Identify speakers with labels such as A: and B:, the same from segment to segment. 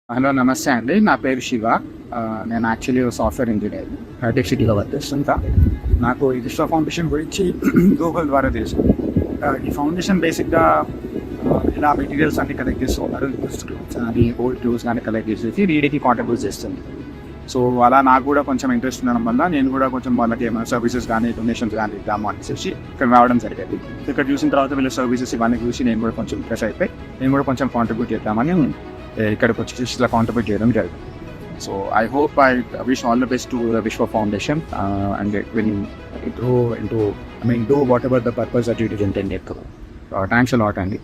A: Hello నమస్తే అండి. నా పేరు శివ. నేను యాక్చువల్లీ సాఫ్ట్‌వేర్ ఇంజినీర్. హైటెక్ సిటీలో వర్క్ చేస్తుంటా. నాకు ఈ విశ్వ ఫౌండేషన్ గురించి గూగుల్ ద్వారా తెలుసు. ఈ ఫౌండేషన్ బేసిక్‌గా ఇలా మెటీరియల్స్ అన్నీ కలెక్ట్ చేస్తూ ఉంటారు. యూజ్డ్ క్లోత్స్ కానీ, ఓల్డ్ క్లోత్స్ కానీ కలెక్ట్ చేసేసి వీడికి కాంట్రిబ్యూట్ చేస్తుంది. సో, అలా నాకు కూడా కొంచెం ఇంట్రెస్ట్ ఉండడం వల్ల నేను కూడా కొంచెం వాళ్ళకి ఏమైనా సర్వీసెస్ కానీ, డొనేషన్స్ కానీ ఇద్దాము అనేసి ఇక్కడ రావడం జరిగింది. ఇక్కడ చూసిన తర్వాత వీళ్ళ సర్వీసెస్ ఇవన్నీ చూసి నేను కూడా కొంచెం ఇంప్రెస్ అయిపోయి నేను కూడా కొంచెం కాంట్రిబ్యూట్ చేద్దామని ఇక్కడికి వచ్చేసి ఇలా కాంట్రిబ్యూట్ చేయడం జరిగింది. So I hope I wish all the best to the Vishwa foundation and it will grow into do whatever the purpose that it is intended. Thanks a lot అండి.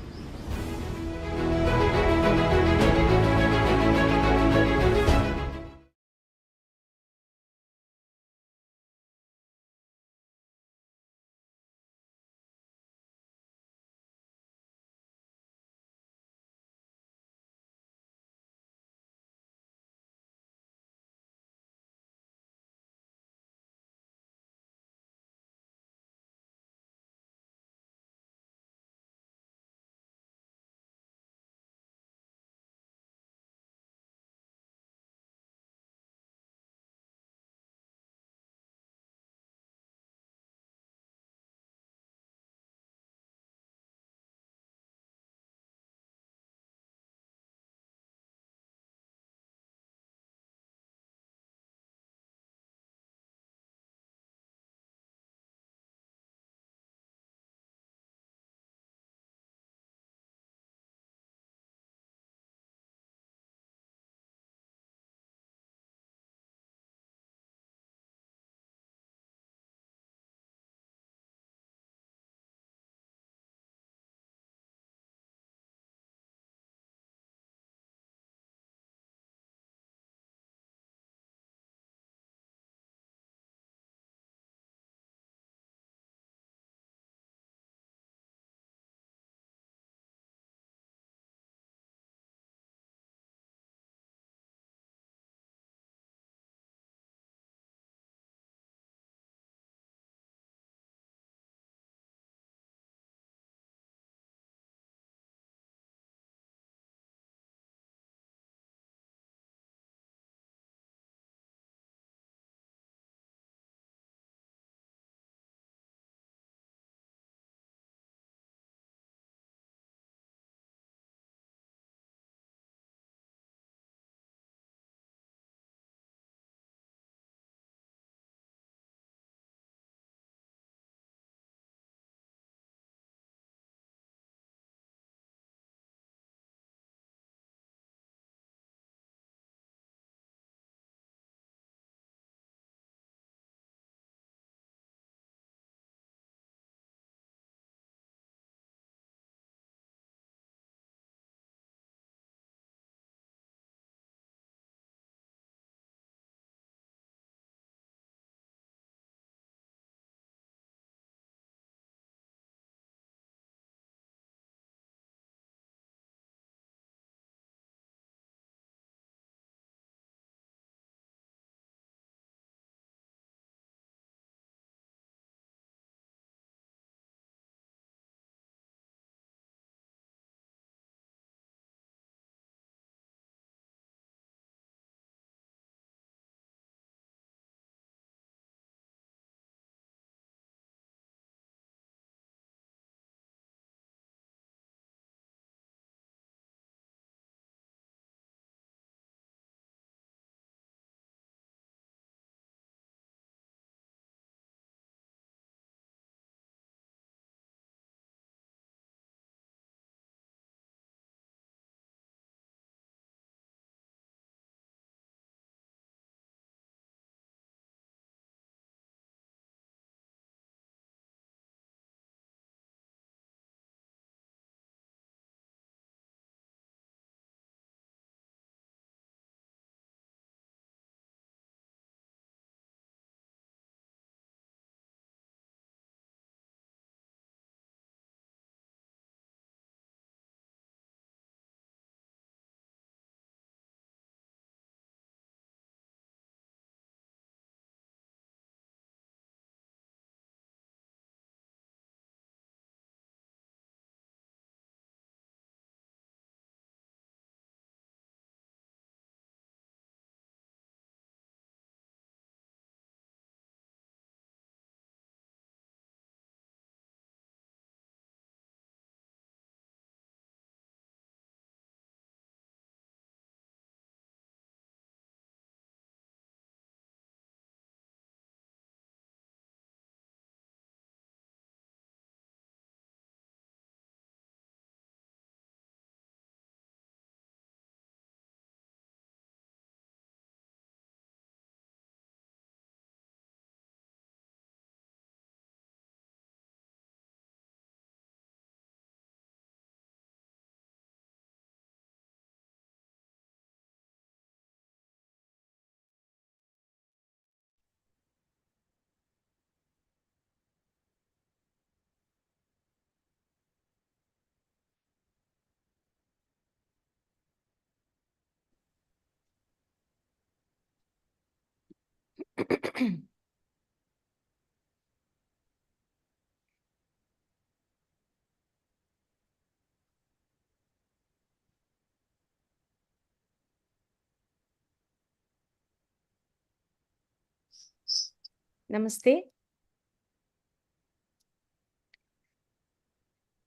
B: Namaste.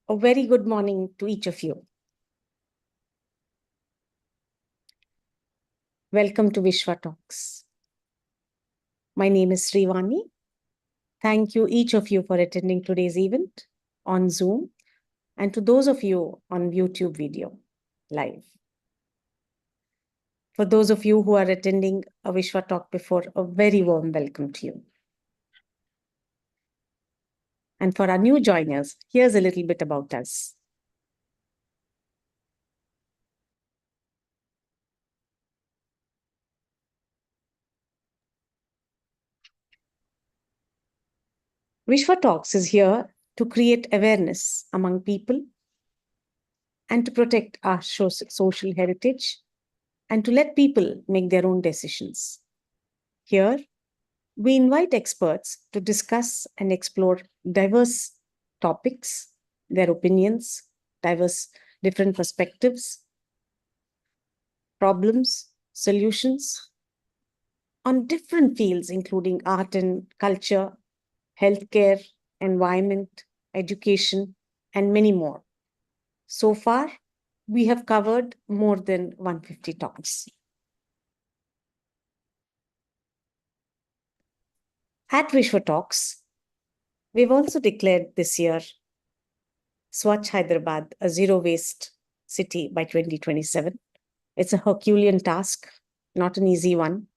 B: A very good morning to each of you. Welcome to Vishwa Talks. My name is Srivani. Thank you, each of you, for attending today's event on Zoom, and to those of you on YouTube video live. For those of you who are attending a Vishwa Talk before, a very warm welcome to you. And for our new joiners, here's a little bit about us. Vishwa Talks is here to create awareness among people and to protect our social heritage and to let people make their own decisions. Here, we invite experts to discuss and explore diverse topics, their opinions, different perspectives, problems, solutions on different fields, including art and culture, healthcare, environment, education, and many more. So far, we have covered more than 150 topics. At Vishwa Talks, we've also declared this year Swachh Hyderabad, a zero waste city by 2027. It's a Herculean task, not an easy one.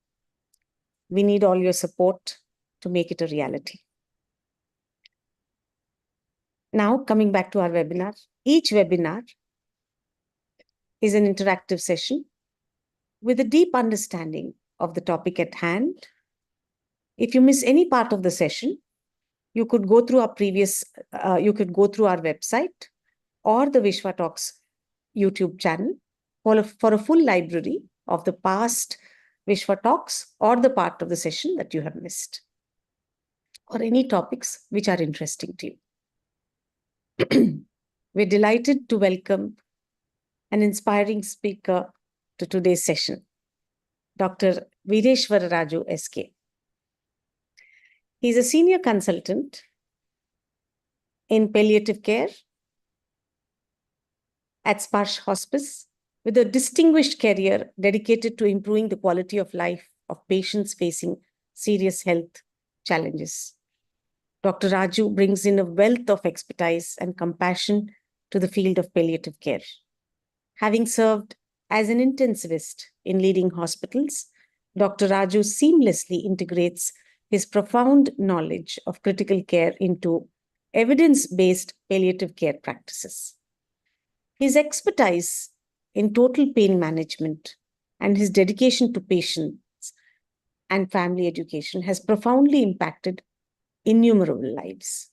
B: We need all your support to make it a reality. Now, coming back to our webinar, each webinar is an interactive session with a deep understanding of the topic at hand. If you miss any part of the session, you could go through our website or the Vishwa Talks YouTube channel for a full library of the past Vishwa Talks or the part of the session that you have missed, or any topics which are interesting to you. We're delighted to welcome an inspiring speaker to today's session, Dr. Vireshwara Raju SK. He's a senior consultant in palliative care at Sparsh Hospice, with a distinguished career dedicated to improving the quality of life of patients facing serious health challenges. Dr. Raju brings in a wealth of expertise and compassion to the field of palliative care. Having served as an intensivist in leading hospitals, Dr. Raju seamlessly integrates his profound knowledge of critical care into evidence-based palliative care practices. His expertise in total pain management and his dedication to patients and family education has profoundly impacted innumerable lives.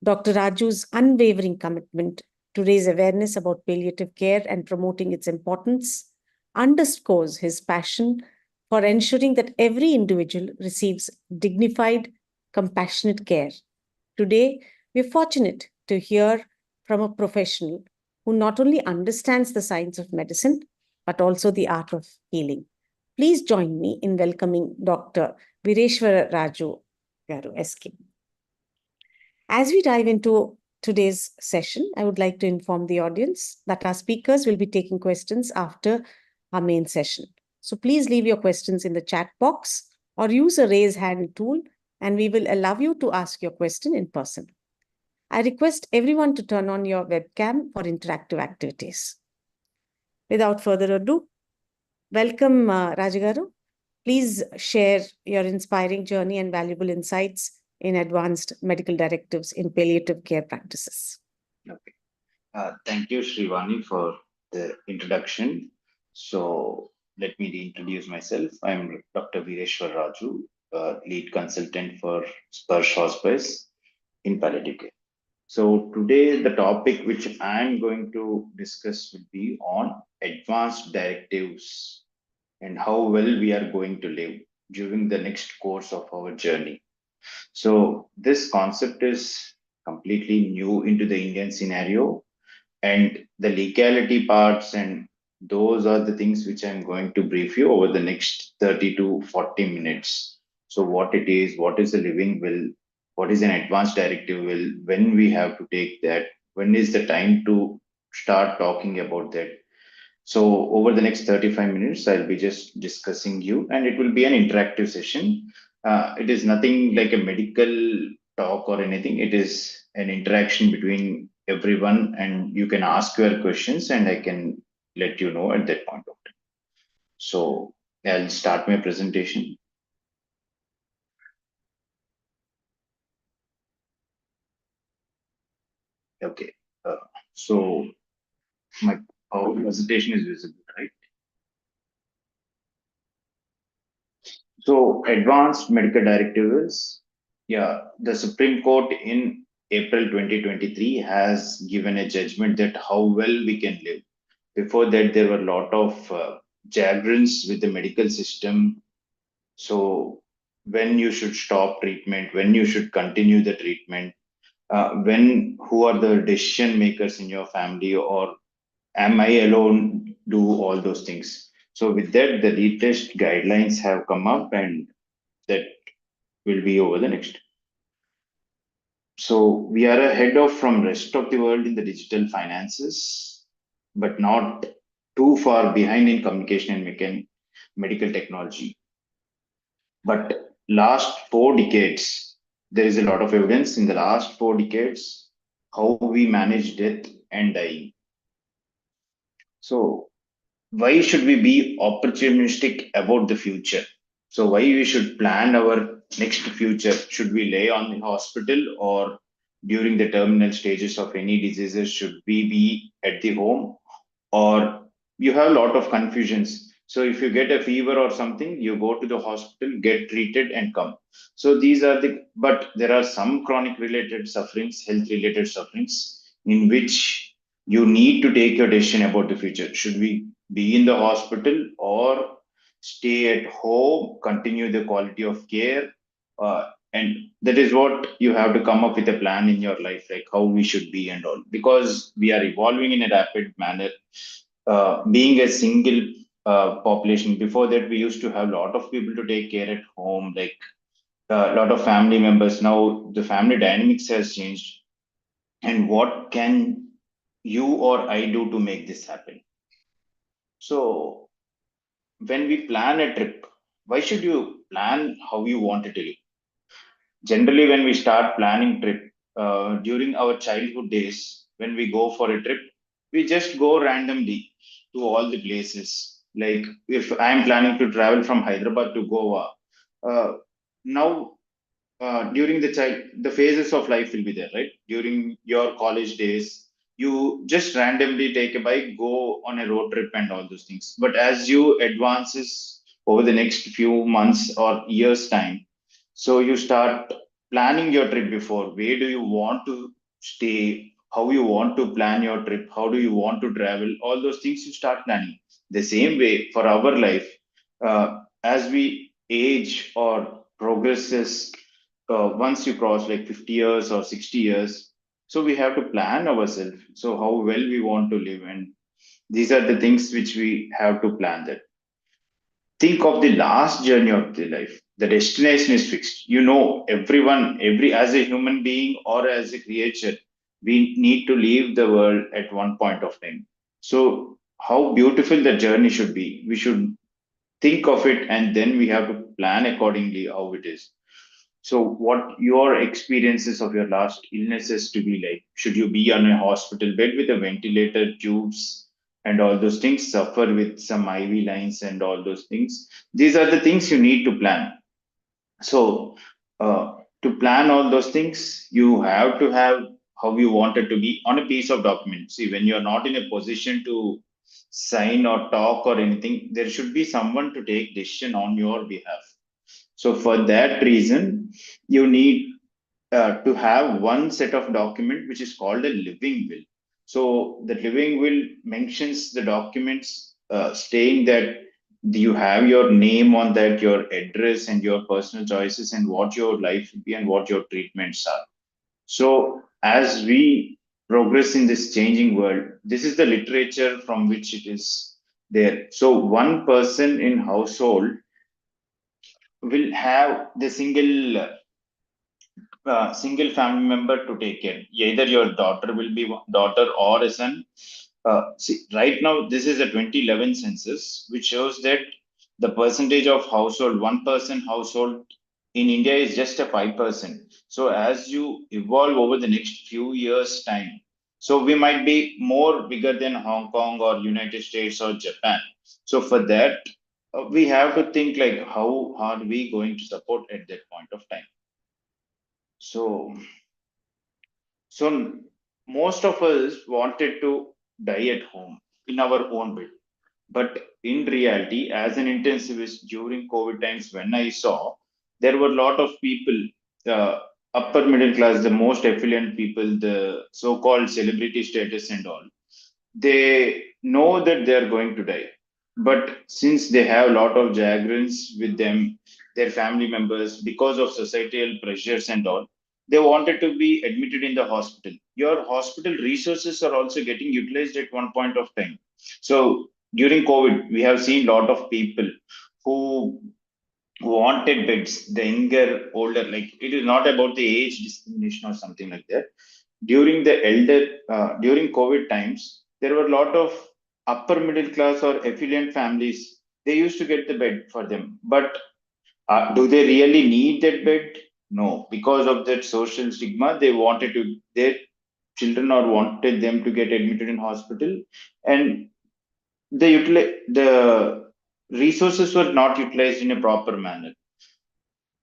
B: Dr. Raju's unwavering commitment to raise awareness about palliative care and promoting its importance underscores his passion for ensuring that every individual receives dignified, compassionate care. Today, we're fortunate to hear from a professional who not only understands the science of medicine, but also the art of healing. Please join me in welcoming Dr. Vireshwara Raju Garu SK. As we dive into today's session, I would like to inform the audience that our speakers will be taking questions after our main session. So please leave your questions in the chat box or use a raise hand tool, and we will allow you to ask your question in person. I request everyone to turn on your webcam for interactive activities. Without further ado, welcome Rajagaru. Please share your inspiring journey and valuable insights in advanced medical directives in palliative care practices.
C: Okay. Thank you, Srivani, for the introduction. So let me reintroduce myself. I'm Dr. Vireshwar Raju, lead consultant for Sparsh Hospice in palliative care. So today the topic which I'm going to discuss will be on advanced directives and how well we are going to live during the next course of our journey. So this concept is completely new into the Indian scenario, and the legality parts and those are the things which I'm going to brief you over the next 30 to 40 minutes. So what it is, what is a living will, what is an advanced directive will, when we have to take that, when is the time to start talking about that. So over the next 35 minutes, I'll be just discussing you, and it will be an interactive session. It is nothing like a medical talk or anything. It is an interaction between everyone, and you can ask your questions, and I can let you know at that point of time. So I'll start my presentation. Okay. Uh, so my our presentation is visible, right? So, advanced medical directives. Yeah, the Supreme Court in April 2023 has given a judgment that how well we can live. Before that, there were a lot of jargons with the medical system. So, when you should stop treatment, when you should continue the treatment, when who are the decision makers in your family, or am I alone do all those things. So, with that, the latest guidelines have come up, and that will be over the next. So we are ahead of from rest of the world in the digital finances, but not too far behind in communication and medical technology. But last 4 decades, there is a lot of evidence in the last 4 decades how we manage death and dying. So why should we be opportunistic about the future? So why we should plan our next future? Should we lay on the hospital, or during the terminal stages of any diseases, should we be at the home? Or you have a lot of confusions. So if you get a fever or something, you go to the hospital, get treated, and come. So these are but there are some chronic related sufferings, health related sufferings, in which you need to take your decision about the future. Should we be in the hospital, or stay at home, continue the quality of care? And that is what you have to come up with a plan in your life, like how we should be and all, because we are evolving in a rapid manner. Being a single population, before that we used to have a lot of people to take care at home, like a lot of family members. Now the family dynamics has changed, and what can you or I do to make this happen? So when we plan a trip, why should you plan how you want it to live? Generally, when we start planning trip, during our childhood days, when we go for a trip, we just go randomly to all the places. Like if I'm planning to travel from Hyderabad to Goa, uh, now during the phases of life will be there, right? During your college days, you just randomly take a bike, go on a road trip and all those things. But as you advances over the next few months or years time, so you start planning your trip before. Where do you want to stay? How you want to plan your trip? How do you want to travel? All those things you start planning. The same way for our life, as we age or progresses, once you cross like 50 years or 60 years, so we have to plan ourselves. So how well we want to live, and these are the things which we have to plan. That think of the last journey of the life. The destination is fixed. You know, everyone, every as a human being or as a creature, we need to leave the world at one point of time. So how beautiful the journey should be. We should think of it, and then we have to plan accordingly how it is. So what your experiences of your last illnesses to be like? Should you be on a hospital bed with a ventilator, tubes, and all those things, suffer with some IV lines and all those things? These are the things you need to plan. So to plan all those things, you have to have how you want it to be on a piece of document. See, when you're not in a position to sign or talk or anything, there should be someone to take decision on your behalf. So for that reason, you need to have one set of document which is called a living will. So the living will mentions the documents, saying that you have your name on that, your address and your personal choices and what your life will be and what your treatments are. So as we progress in this changing world, this is the literature from which it is there. So one person in household will have the single family member to take care. Either your daughter will be daughter or a son. See, right now, this is a 2011 census, which shows that the percentage of household, one person household in India is just a 5%. So as you evolve over the next few years' time, so we might be more bigger than Hong Kong or United States or Japan. So for that, we have to think like how are we going to support at that point of time. So So most of us wanted to die at home in our own bed. But in reality, as an intensivist during COVID times, when I saw there were a lot of people, upper middle class, the most affluent people, the so-called celebrity status and all, they know that they are going to die. But since they have a lot of jagrons with them, their family members, because of societal pressures and all, they wanted to be admitted in the hospital. Your hospital resources are also getting utilized at one point of time. So during COVID, we have seen a lot of people who wanted beds, the younger, older, like it is not about the age discrimination or something like that. During COVID times, there were a lot of upper middle class or affluent families. They used to get the bed for them, but do they really need that bed? No, because of that social stigma, they wanted to their children or wanted them to get admitted in hospital, and the resources were not utilized in a proper manner.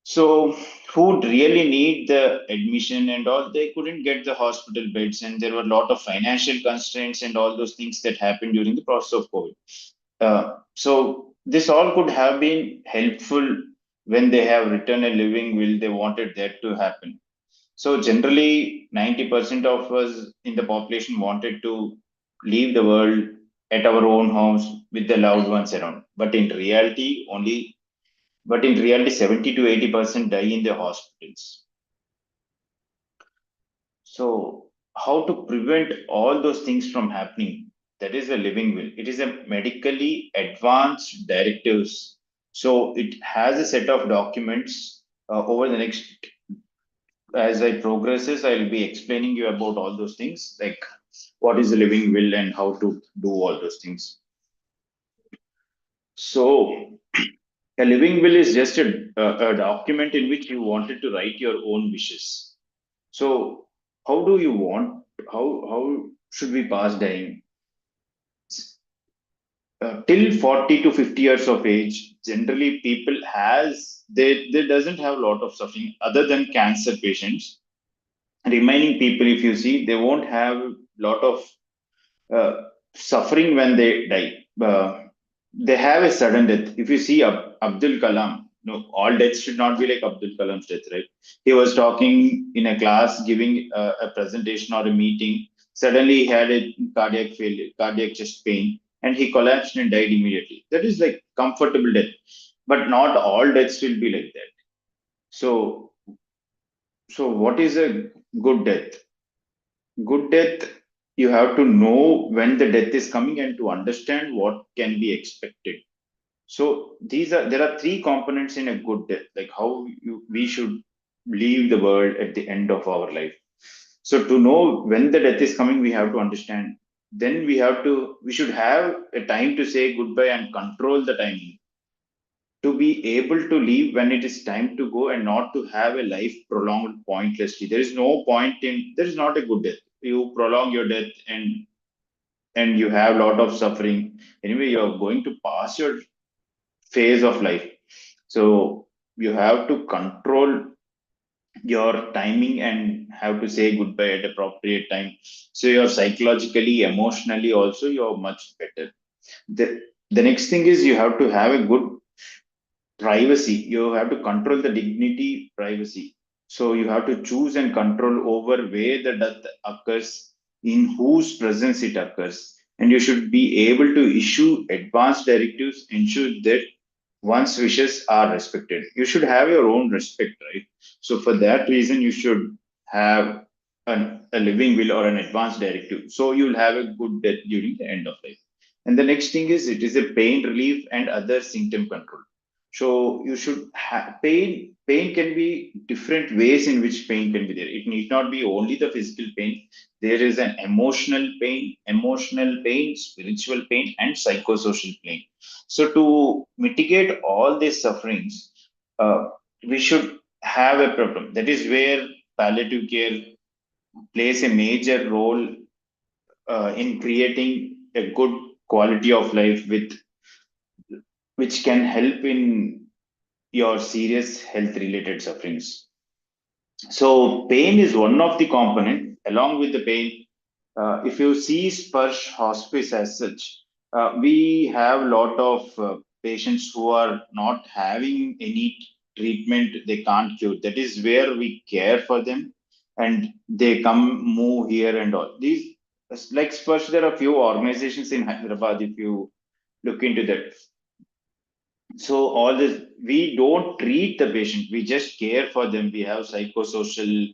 C: So who really need the admission and all, they couldn't get the hospital beds, and there were a lot of financial constraints and all those things that happened during the process of COVID. So this all could have been helpful when they have written a living will. They wanted that to happen. So generally, 90% of us in the population wanted to leave the world at our own homes with the loved ones around. But in reality, 70 to 80% die in the hospitals. So, how to prevent all those things from happening? That is a living will. It is a medically advanced directives. So, it has a set of documents. Over the next, as I progresses, I'll be explaining you about all those things, like what is a living will and how to do all those things. So, a living will is just a document in which you wanted to write your own wishes. So how do you want, how should we pass dying? Till 40 to 50 years of age, generally people they doesn't have a lot of suffering other than cancer patients. Remaining people, if you see, they won't have a lot of uh, suffering when they die. Uh, they have a sudden death. If you see Abdul Kalam, no, all deaths should not be like Abdul Kalam's death, right? He was talking in a class, giving a presentation or a meeting. Suddenly, he had a cardiac failure, cardiac chest pain, and he collapsed and died immediately. That is like comfortable death, but not all deaths will be like that. So, so what is a good death? Good death, you have to know when the death is coming and to understand what can be expected. So there are three components in a good death, like how we should leave the world at the end of our life. So to know when the death is coming, we have to understand. Then we should have a time to say goodbye and control the timing, to be able to leave when it is time to go and not to have a life prolonged pointlessly. There is no point in, there is not a good death. You prolong your death and you have a lot of suffering. Anyway, you're going to pass your phase of life. So you have to control your timing and have to say goodbye at appropriate time. So you're psychologically, emotionally also you're much better. The next thing is you have to have a good privacy. You have to control the dignity privacy. So you have to choose and control over where the death occurs, in whose presence it occurs, and you should be able to issue advanced directives, ensure that one's wishes are respected. You should have your own respect, right? So for that reason, you should have a living will or an advanced directive. So you'll have a good death during the end of life. And the next thing is it is a pain relief and other symptom control. So you should have pain. Pain can be different ways in which pain can be there. It need not be only the physical pain. There is an emotional pain, spiritual pain, and psychosocial pain. So to mitigate all these sufferings, we should have a problem. That is where palliative care plays a major role in creating a good quality of life with which can help in your serious health related sufferings. So pain is one of the component. Along with the pain, if you see Sparsh Hospice as such, we have a lot of patients who are not having any treatment. They can't cure. That is where we care for them, and they come move here and all. These like Sparsh, there are few organizations in Hyderabad. If you look into that, so all this, we don't treat the patient, we just care for them. We have psychosocial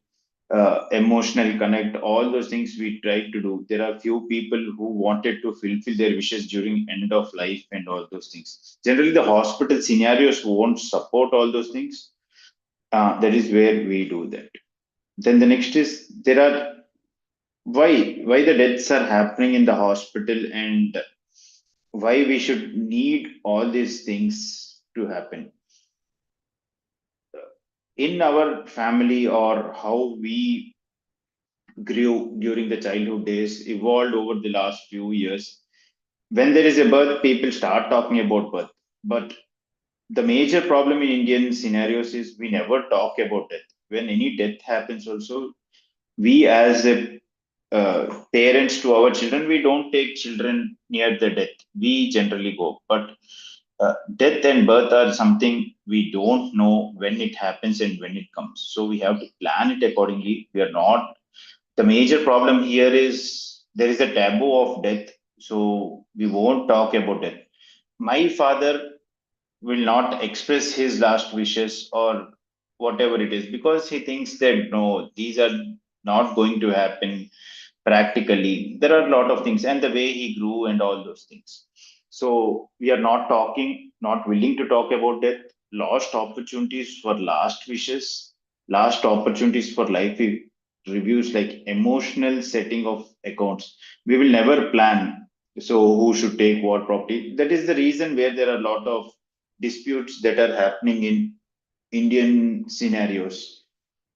C: emotional connect, all those things we try to do. There are few people who wanted to fulfill their wishes during end of life and all those things. Generally the hospital scenarios won't support all those things. That is where we do that. Then the next is there are why the deaths are happening in the hospital, and why we should need all these things to happen in our family, or how we grew during the childhood days evolved over the last few years. When there is a birth, people start talking about birth. But the major problem in Indian scenarios is we never talk about death. When any death happens, also, we as a parents to our children, we don't take children near the death. We generally go. But death and birth are something we don't know when it happens and when it comes. So we have to plan it accordingly. We are not, the major problem here is there is a taboo of death. So we won't talk about death. My father will not express his last wishes or whatever it is, because he thinks that no, these are not going to happen practically. There are a lot of things, and the way he grew and all those things. So we are not talking, not willing to talk about death, lost opportunities for last wishes, last opportunities for life reviews, like emotional setting of accounts. We will never plan. So who should take what property? That is the reason where there are a lot of disputes that are happening in Indian scenarios.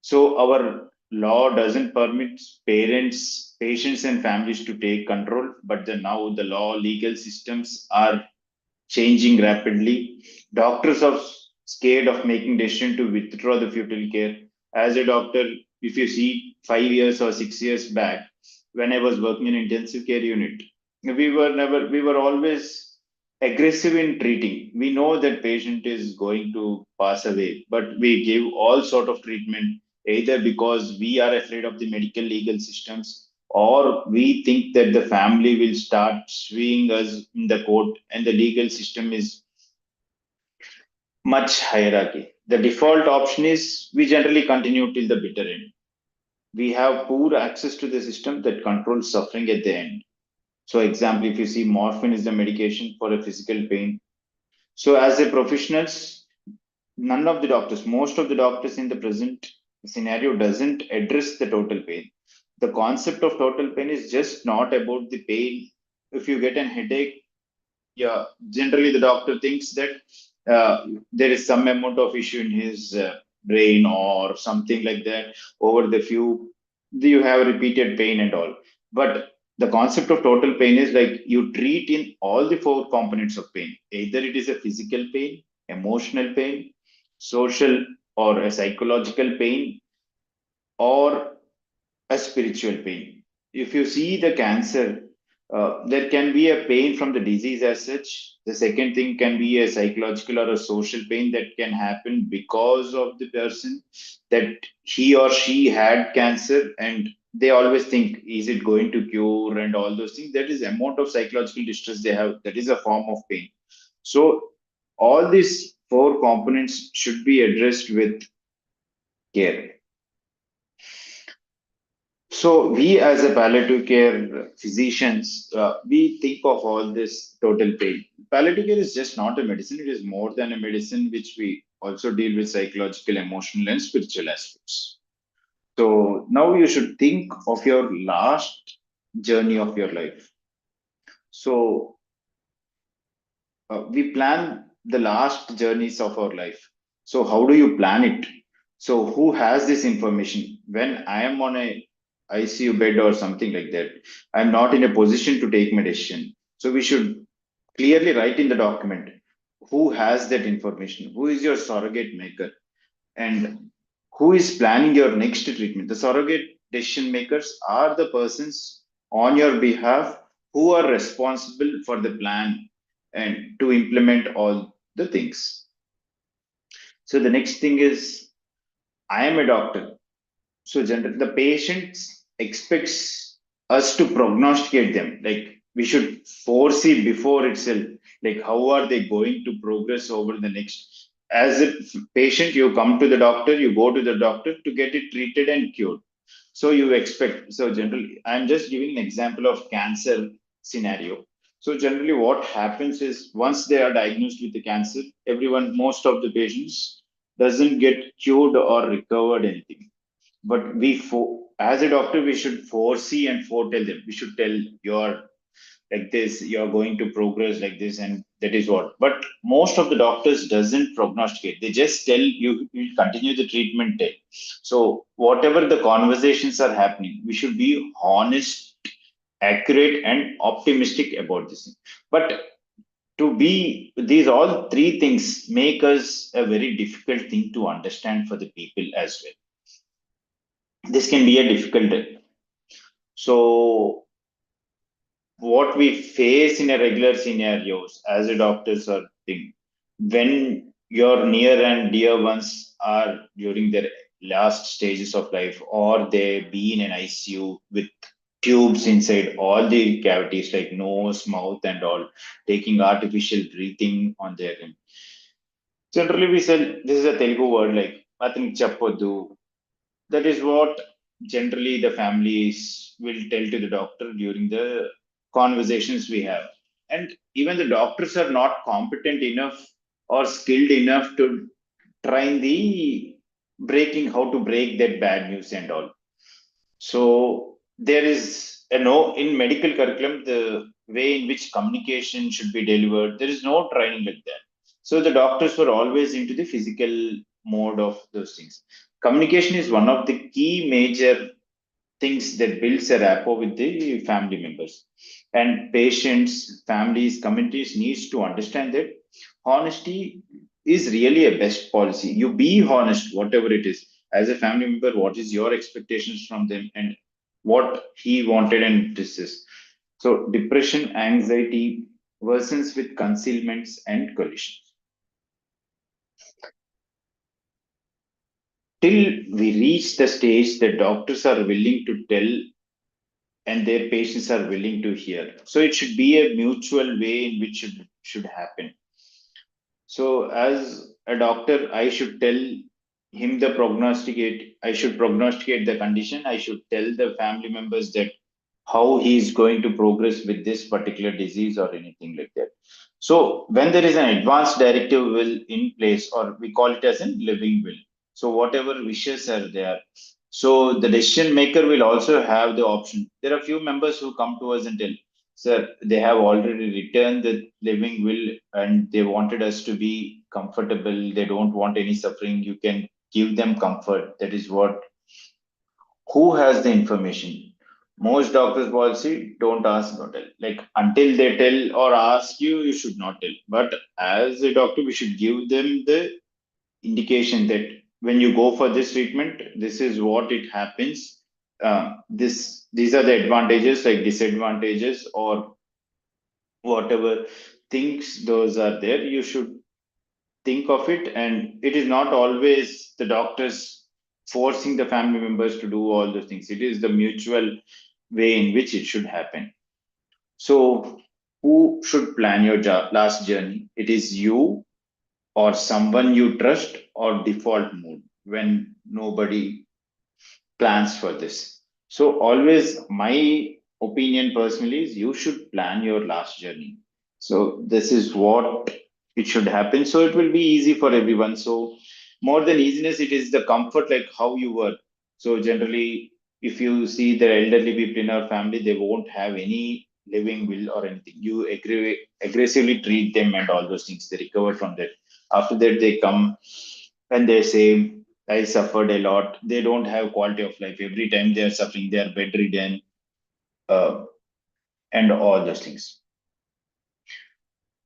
C: So our law doesn't permit parents, patients, and families to take control, but now the law, legal systems are changing rapidly. Doctors are scared of making decision to withdraw the fetal care. As a doctor, if you see 5 years or 6 years back, when I was working in intensive care unit, we were always aggressive in treating. We know that patient is going to pass away, but we give all sort of treatment, either because we are afraid of the medical legal systems, or we think that the family will start suing us in the court, and the legal system is much hierarchy. The default option is we generally continue till the bitter end. We have poor access to the system that controls suffering at the end. So example, if you see, morphine is the medication for a physical pain. So as a professionals, none of the doctors, most of the doctors in the present scenario doesn't address the total pain. The concept of total pain is just not about the pain. If you get a headache, yeah, generally the doctor thinks that there is some amount of issue in his brain or something like that. Over the few, you have repeated pain and all. But the concept of total pain is like you treat in all the four components of pain. Either it is a physical pain, emotional pain, social or a psychological pain, or a spiritual pain. If you see the cancer, there can be a pain from the disease as such. The second thing can be a psychological or a social pain that can happen because of the person, that he or she had cancer, and they always think, is it going to cure and all those things? That is amount of psychological distress they have. That is a form of pain. So all these four components should be addressed with care. So we as a palliative care physicians, we think of all this total pain. Palliative care is just not a medicine; it is more than a medicine, which we also deal with psychological, emotional, and spiritual aspects. So now you should think of your last journey of your life. So we plan the last journeys of our life. So how do you plan it? So who has this information? When I am on a ICU bed or something like that, I'm not in a position to take my decision. So we should clearly write in the document who has that information, who is your surrogate maker, and who is planning your next treatment. The surrogate decision makers are the persons on your behalf who are responsible for the plan and to implement all the things. So the next thing is, I am a doctor. So generally, the patient expects us to prognosticate them. Like we should foresee before itself, like how are they going to progress over the next. As a patient, you come to the doctor, you go to the doctor to get it treated and cured. So you expect. So generally, I'm just giving an example of cancer scenario. So generally, what happens is once they are diagnosed with the cancer, everyone, most of the patients doesn't get cured or recovered anything, but as a doctor we should foresee and foretell them. We should tell, you're like this, you're going to progress like this, and that is what. But most of the doctors doesn't prognosticate, they just tell you will continue the treatment day. So whatever the conversations are happening, we should be honest, accurate, and optimistic about this thing. But to be, these all three things make us a very difficult thing to understand for the people as well. This can be a difficult. So what we face in a regular scenarios as a doctors are thing, when your near and dear ones are during their last stages of life, or they be in an ICU with tubes inside all the cavities like nose, mouth, and all, taking artificial breathing on their end. Generally, we say this is a Telugu word like nothing chappodu. That is what generally the families will tell to the doctor during the conversations we have. And even the doctors are not competent enough or skilled enough to train the breaking, how to break that bad news and all. So there is a no in medical curriculum, the way in which communication should be delivered, there is no training like that. So the doctors were always into the physical mode of those things. Communication is one of the key major things that builds a rapport with the family members. And patients, families, communities needs to understand that honesty is really a best policy. You be honest, whatever it is. As a family member, what is your expectations from them and what he wanted, and this is. So depression, anxiety worsens with concealments and collisions. Till we reach the stage that doctors are willing to tell and their patients are willing to hear. So it should be a mutual way in which it should happen. So as a doctor, I should tell him the prognosticate. I should prognosticate the condition. I should tell the family members that how he is going to progress with this particular disease or anything like that. So when there is an advanced directive will in place, or we call it as a living will. So whatever wishes are there, so the decision maker will also have the option. There are few members who come to us and tell, sir, they have already returned the living will and they wanted us to be comfortable. They don't want any suffering. You can give them comfort. That is what. Who has the information? Most doctors policy, don't ask, don't tell. Like until they tell or ask you, you should not tell. But as a doctor, we should give them the indication that when you go for this treatment, this is what it happens. These are the advantages, like disadvantages, or whatever things those are there. You should think of it, and it is not always the doctors. forcing the family members to do all those things. It is the mutual way in which it should happen. So, who should plan your last journey? It is you or someone you trust or default mode when nobody plans for this. So, always my opinion personally is you should plan your last journey. So, this is what it should happen. So, it will be easy for everyone. So, more than easiness, it is the comfort like how you work. So, generally, if you see the elderly people in our family, they won't have any living will or anything. You aggressively treat them and all those things. They recover from that. After that, they come and they say, I suffered a lot. They don't have quality of life. Every time they are suffering, they are bedridden, uh, and all those things.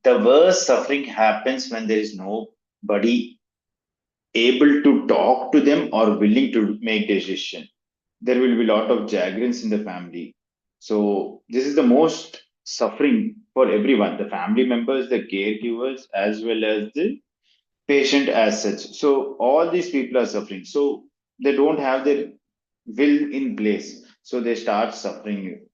C: The worst suffering happens when there is nobody able to talk to them or willing to make decision. There will be a lot of jagrins in the family. So this is the most suffering for everyone, the family members, the caregivers, as well as the patient as such. So all these people are suffering. So they don't have their will in place. So they start suffering.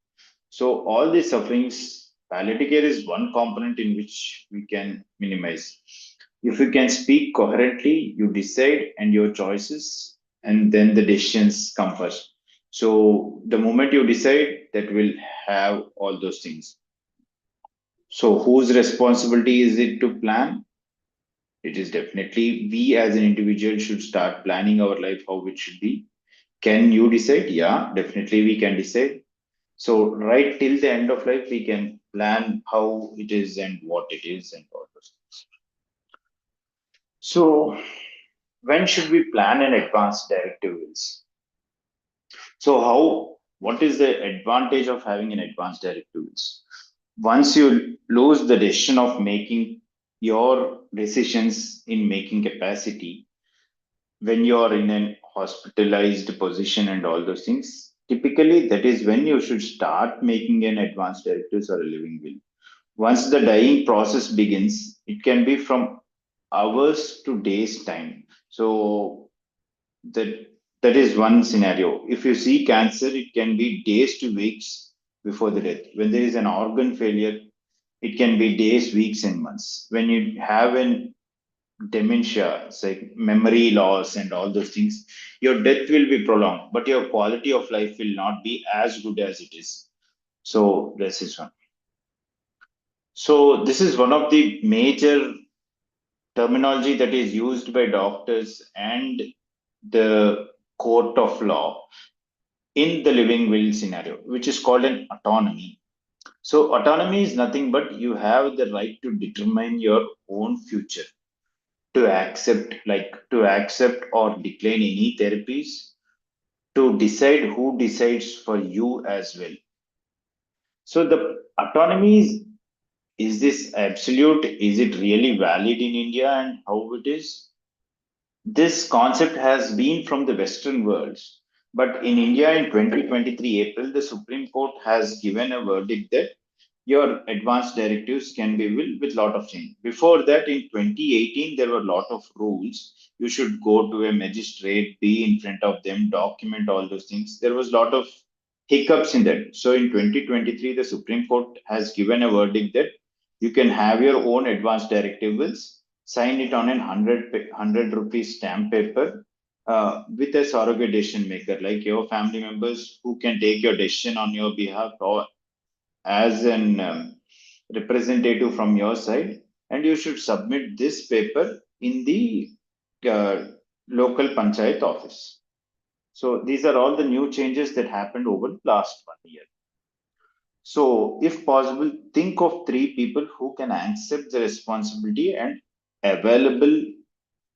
C: So all these sufferings, palliative care is one component in which we can minimize. If you can speak coherently, you decide and your choices, and then the decisions come first. So the moment you decide, that will have all those things. So whose responsibility is it to plan? It is definitely we as an individual should start planning our life how it should be. Can you decide? Yeah, definitely we can decide. So right till the end of life, we can plan how it is and what it is and all those things. So when should we plan an advanced directive wills? So what is the advantage of having an advanced directive wills? Once you lose the decision of making your decisions in making capacity, when you are in an hospitalized position and all those things, typically that is when you should start making an advanced directives or a living will. Once the dying process begins, it can be from hours to days time. So that that is one scenario. If you see cancer, it can be days to weeks before the death. When there is an organ failure, it can be days, weeks, and months. When you have an dementia, it's like memory loss and all those things, your death will be prolonged, but your quality of life will not be as good as it is. So this is one. So this is one of the major terminology that is used by doctors and the court of law in the living will scenario, which is called an autonomy. So autonomy is nothing but you have the right to determine your own future, to accept or decline any therapies, to decide who decides for you as well. So the autonomy is this absolute? Is it really valid in India and how it is? This concept has been from the Western worlds, but in India in 2023 April, the Supreme Court has given a verdict that your advanced directives can be will with lot of change. Before that, in 2018, there were a lot of rules. You should go to a magistrate, be in front of them, document all those things. There was a lot of hiccups in that. So in 2023, the Supreme Court has given a verdict that you can have your own advanced directives, sign it on an 100 rupees stamp paper with a surrogate decision maker, like your family members who can take your decision on your behalf or as an representative from your side, and you should submit this paper in the uh, local panchayat office. So these are all the new changes that happened over the last 1 year. So if possible, think of three people who can accept the responsibility and available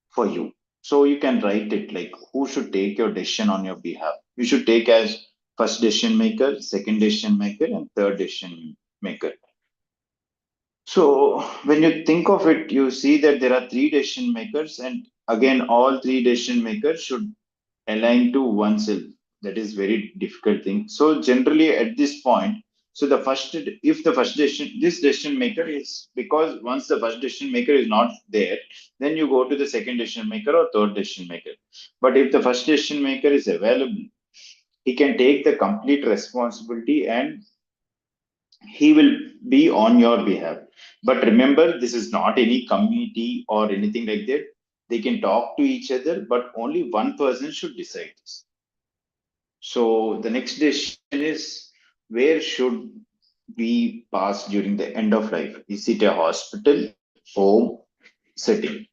C: for you. So you can write it like who should take your decision on your behalf. You should take as first decision maker, second decision maker, and third decision maker. So when you think of it, you see that there are three decision makers, and again, all three decision makers should align to oneself. That is very difficult thing. So generally, at this point, So if the first this decision maker is, because once the first decision maker is not there, then you go to the second decision maker or third decision maker. But if the first decision maker is available, he can take the complete responsibility and he will be on your behalf. But remember, this is not any committee or anything like that. They can talk to each other, but only one person should decide this. So the next decision is, where should we pass during the end of life? Is it a hospital, home, setting?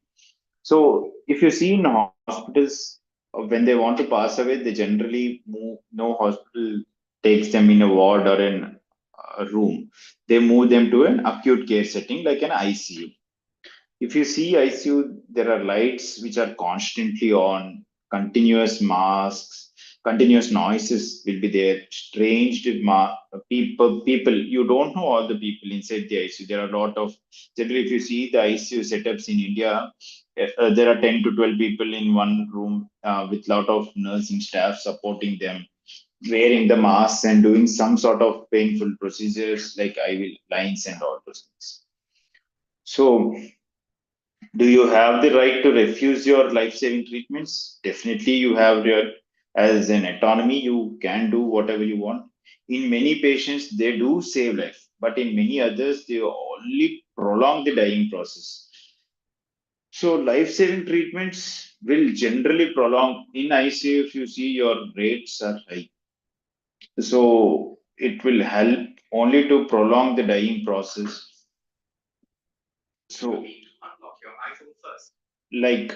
C: So if you see in hospitals, when they want to pass away, they generally move. No hospital takes them in a ward or in a room. They move them to an acute care setting like an ICU. If you see ICU, there are lights which are constantly on, continuous masks, continuous noises will be there, strange people. You don't know all the people inside the ICU. There are a lot of, generally, if you see the ICU setups in India, there are 10 to 12 people in one room with lot of nursing staff supporting them, wearing the masks and doing some sort of painful procedures like IV lines and all those things. So do you have the right to refuse your life-saving treatments? Definitely, you have your, as an autonomy, you can do whatever you want. In many patients, they do save life, but in many others, they only prolong the dying process. So life-saving treatments will generally prolong. In ICU, if you see your rates are high, so it will help only to prolong the dying process. So like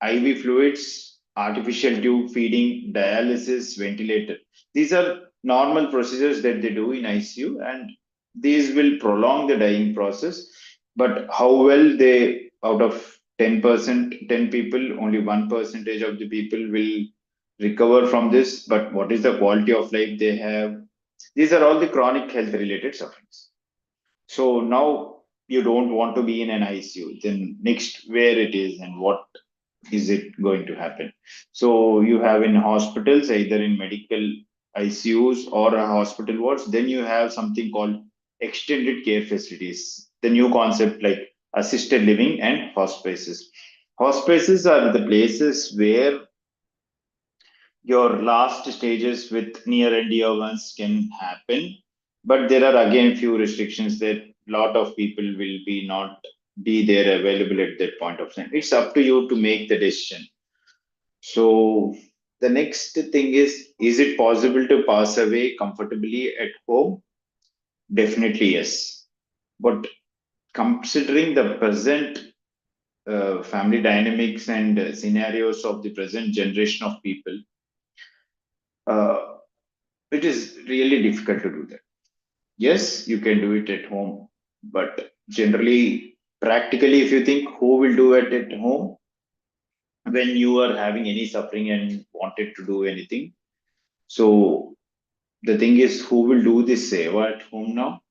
C: IV fluids, artificial tube feeding, dialysis, ventilator. These are normal procedures that they do in ICU, and these will prolong the dying process. But how well they, out of 10%, 10 people, only 1% of the people will recover from this. But what is the quality of life they have? These are all the chronic health related sufferings. So now you don't want to be in an ICU. Then next, where it is and what is it going to happen? So you have in hospitals, either in medical ICUs or a hospital wards. Then you have something called extended care facilities. The new concept like assisted living and hospices. Hospices are the places where your last stages with near and dear ones can happen, but there are again few restrictions that lot of people will be not be there available at that point of time. It's up to you to make the decision. So the next thing is it possible to pass away comfortably at home? Definitely yes. But considering the present family dynamics and scenarios of the present generation of people, uh, it is really difficult to do that. Yes, you can do it at home, but generally, practically, if you think who will do it at home when you are having any suffering and wanted to do anything. So the thing is, who will do this seva at home now?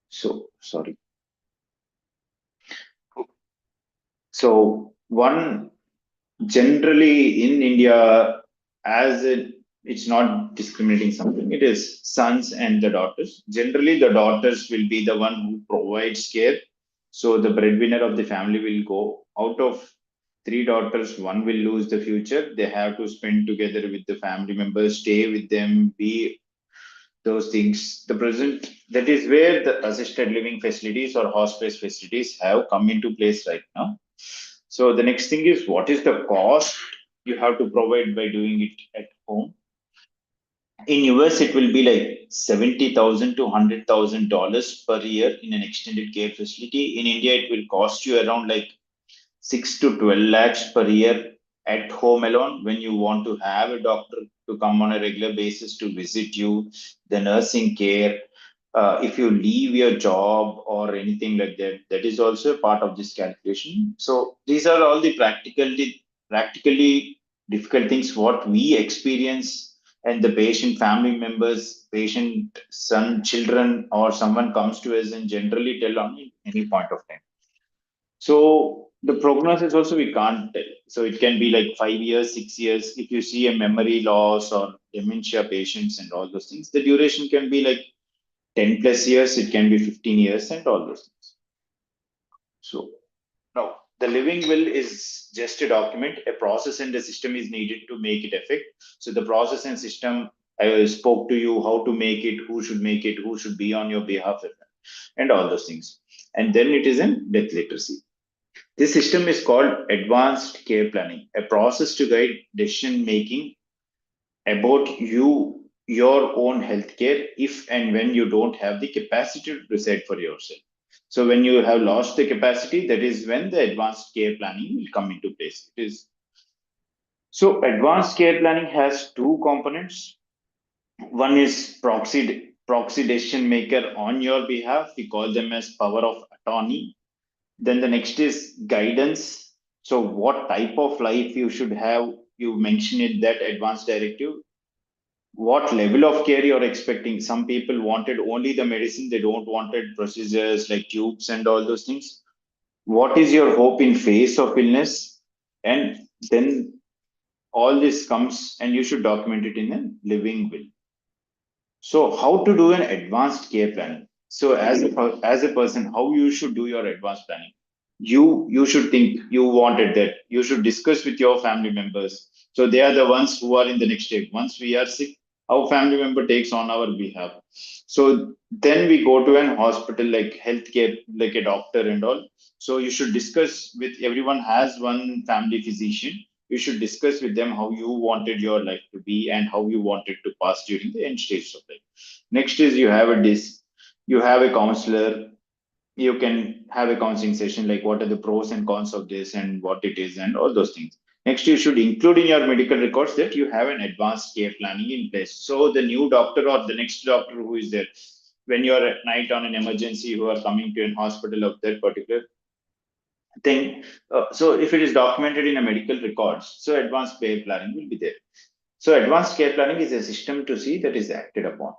C: So sorry. So one, generally in India, as it's not discriminating something, it is sons and the daughters. Generally, the daughters will be the one who provides care. So the breadwinner of the family will go. Out of three daughters, one will lose the future. They have to spend together with the family members, stay with them, be those things. The present, that is where the assisted living facilities or hospice facilities have come into place right now. So the next thing is, what is the cost you have to provide by doing it at home? In US, it will be like 70,000 to $100,000 per year in an extended care facility. In India, it will cost you around like 6 to 12 lakhs per year at home alone. When you want to have a doctor to come on a regular basis to visit you, the nursing care, if you leave your job or anything like that, that is also a part of this calculation. So these are all the practically difficult things what we experience, and the patient family members, patient son, children, or someone comes to us and generally tell on any point of time. So the prognosis also we can't tell. So it can be like 5 years, 6 years. If you see a memory loss or dementia patients and all those things, the duration can be like 10 plus years, it can be 15 years, and all those things. So now the living will is just a document. A process and a system is needed to make it effect. So the process and system, I spoke to you how to make it, who should make it, who should be on your behalf, and all those things. And then it is in death literacy. This system is called advanced care planning, a process to guide decision making about your own healthcare if and when you don't have the capacity to decide for yourself. So when you have lost the capacity, that is when the advanced care planning will come into place. It is so advanced care planning has two components. One is proxy decision maker on your behalf. We call them as power of attorney. Then the next is guidance. So what type of life you should have, you mentioned in that advanced directive. What level of care you're expecting. Some people wanted only the medicine, they don't wanted procedures like tubes and all those things. What is your hope in face of illness? And then all this comes and you should document it in a living will. So how to do an advanced care planning? So as a person, how you should do your advanced planning? You should think you wanted that. You should discuss with your family members. So they are the ones who are in the next step. Once we are sick, our family member takes on our behalf. So then we go to an hospital like healthcare, like a doctor and all. So you should discuss with everyone has one family physician. You should discuss with them how you wanted your life to be and how you wanted to pass during the end stage of life. Next is you have a counselor. You can have a counseling session like what are the pros and cons of this and what it is and all those things. Next, you should include in your medical records that you have an advanced care planning in place. So the new doctor or the next doctor who is there, when you're at night on an emergency, who are coming to an hospital of that particular thing. So if it is documented in a medical records, so advanced care planning will be there. So advanced care planning is a system to see that is acted upon.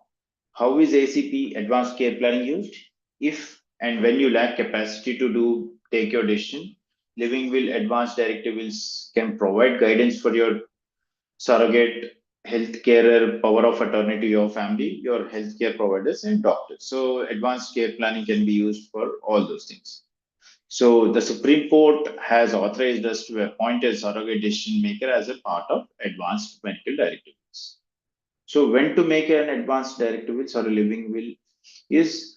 C: How is ACP advanced care planning used? If and when you lack capacity to take your decision, living will advanced directive wills can provide guidance for your surrogate health carer, power of attorney to your family, your healthcare providers, and doctors. So advanced care planning can be used for all those things. So the Supreme Court has authorized us to appoint a surrogate decision maker as a part of advanced medical directives. So when to make an advanced directive will or a living will is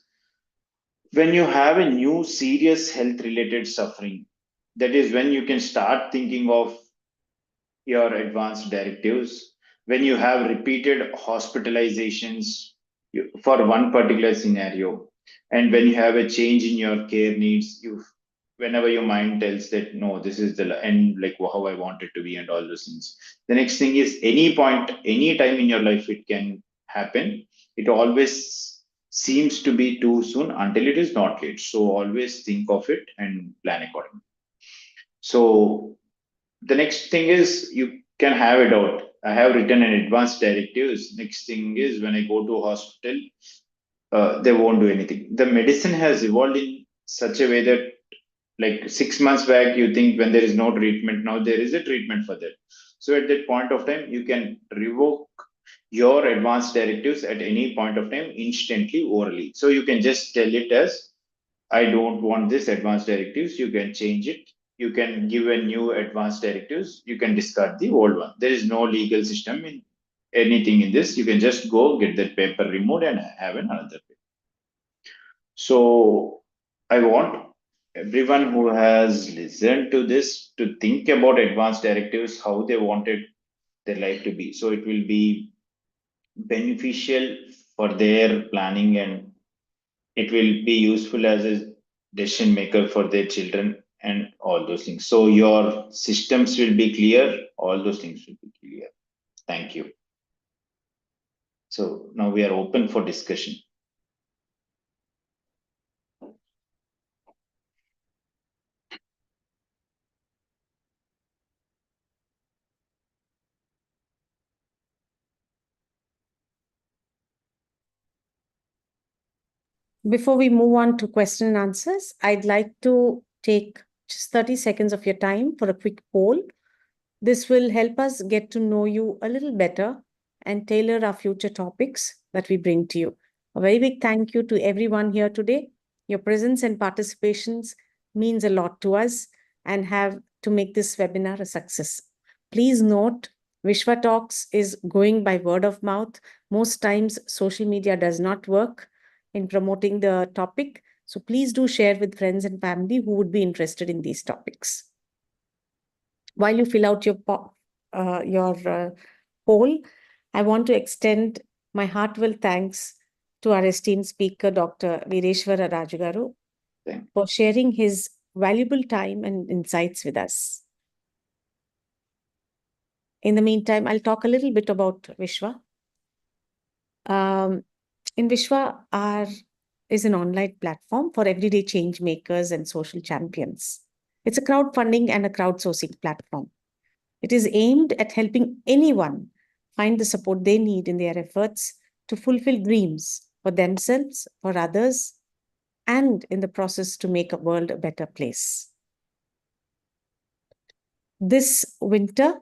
C: when you have a new serious health related suffering. That is when you can start thinking of your advanced directives. When you have repeated hospitalizations for one particular scenario, and when you have a change in your care needs, you whenever your mind tells that no, this is the end, like how I want it to be, and all those things. The next thing is any point, any time in your life, it can happen. It always seems to be too soon until it is not late. So always think of it and plan accordingly. So the next thing is you can have it out. I have written an advanced directives. Next thing is when I go to a hospital, they won't do anything. The medicine has evolved in such a way that like 6 months back you think when there is no treatment, now there is a treatment for that. So at that point of time you can revoke your advanced directives at any point of time instantly orally. So you can just tell it as I don't want this advanced directives. You can change it. You can give a new advanced directives. You can discard the old one. There is no legal system in anything in this. You can just go get that paper removed and have another paper. So I want everyone who has listened to this to think about advanced directives, how they wanted their life to be. So it will be beneficial for their planning, and it will be useful as a decision maker for their children and all those things. So your systems will be clear, all those things will be clear. Thank you. So now we are open for discussion.
B: Before we move on to question and answers, I'd like to take just 30 seconds of your time for a quick poll. This will help us get to know you a little better and tailor our future topics that we bring to you. A very big thank you to everyone here today. Your presence and participations means a lot to us and have to make this webinar a success. Please note, Vishwa Talks is going by word of mouth. Most times, social media does not work in promoting the topic. So please do share with friends and family who would be interested in these topics. While you fill out your poll, I want to extend my heartfelt thanks to our esteemed speaker, Dr. Vireshwara Rajugaru, for sharing his valuable time and insights with us. In the meantime, I'll talk a little bit about Vishwa. In Vishwa is an online platform for everyday change makers and social champions. It's a crowdfunding and a crowdsourcing platform. It is aimed at helping anyone find the support they need in their efforts to fulfill dreams for themselves, for others, and in the process to make a world a better place. This winter,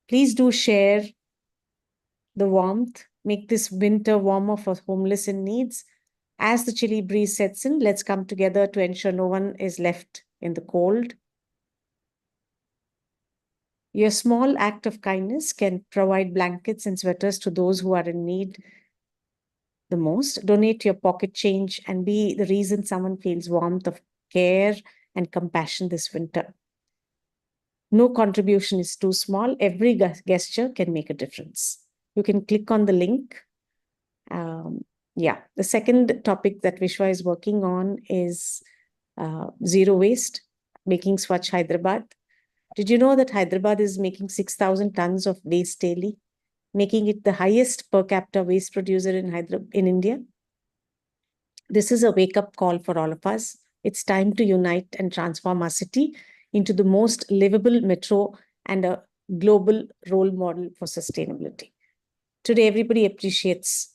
B: please do share the warmth, make this winter warmer for homeless in needs. As the chilly breeze sets in, let's come together to ensure no one is left in the cold. Your small act of kindness can provide blankets and sweaters to those who are in need the most. Donate your pocket change and be the reason someone feels warmth of care and compassion this winter. No contribution is too small. Every gesture can make a difference. You can click on the link. The second topic that Vishwa is working on is zero waste, making Swachh Hyderabad. Did you know that Hyderabad is making 6,000 tons of waste daily, making it the highest per capita waste producer in India? This is a wake-up call for all of us. It's time to unite and transform our city into the most livable metro and a global role model for sustainability. Today, everybody appreciates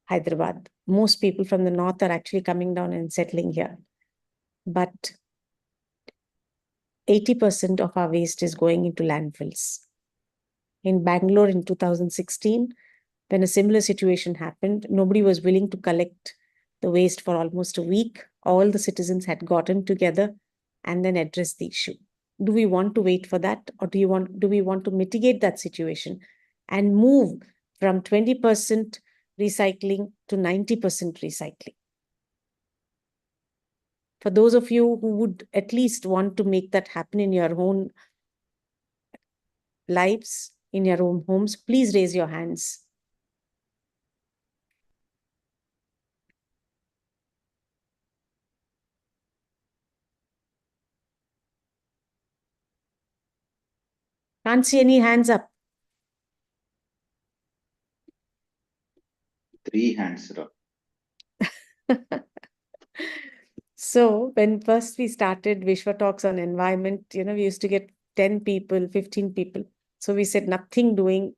B: Hyderabad. Most people from the north are actually coming down and settling here. But 80% of our waste is going into landfills. In Bangalore in 2016, when a similar situation happened, nobody was willing to collect the waste for almost a week. All the citizens had gotten together and then addressed the issue. Do we want to wait for that, or do we want to mitigate that situation and move from 20% recycling to 90% recycling? For those of you who would at least want to make that happen in your own lives, in your own homes, please raise your hands. Can't see any hands up.
C: 3 hands are up.
B: So when first we started Vishwa Talks on environment, we used to get 10 people, 15 people. So we said nothing doing.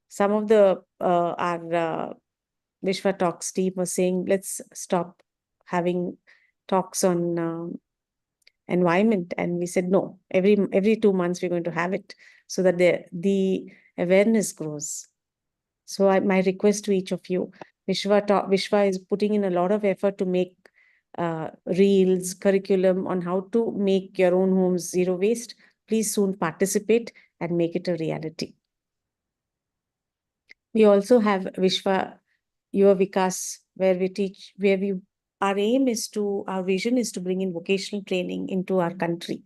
B: Some of our Vishwa Talks team was saying, let's stop having talks on environment. And we said, no, every 2 months we're going to have it so that the awareness grows. So my request to each of you, Vishwa is putting in a lot of effort to make reels, curriculum on how to make your own homes zero waste. Please soon participate and make it a reality. We also have Vishwa Yuva Vikas, where we teach, our vision is to bring in vocational training into our country.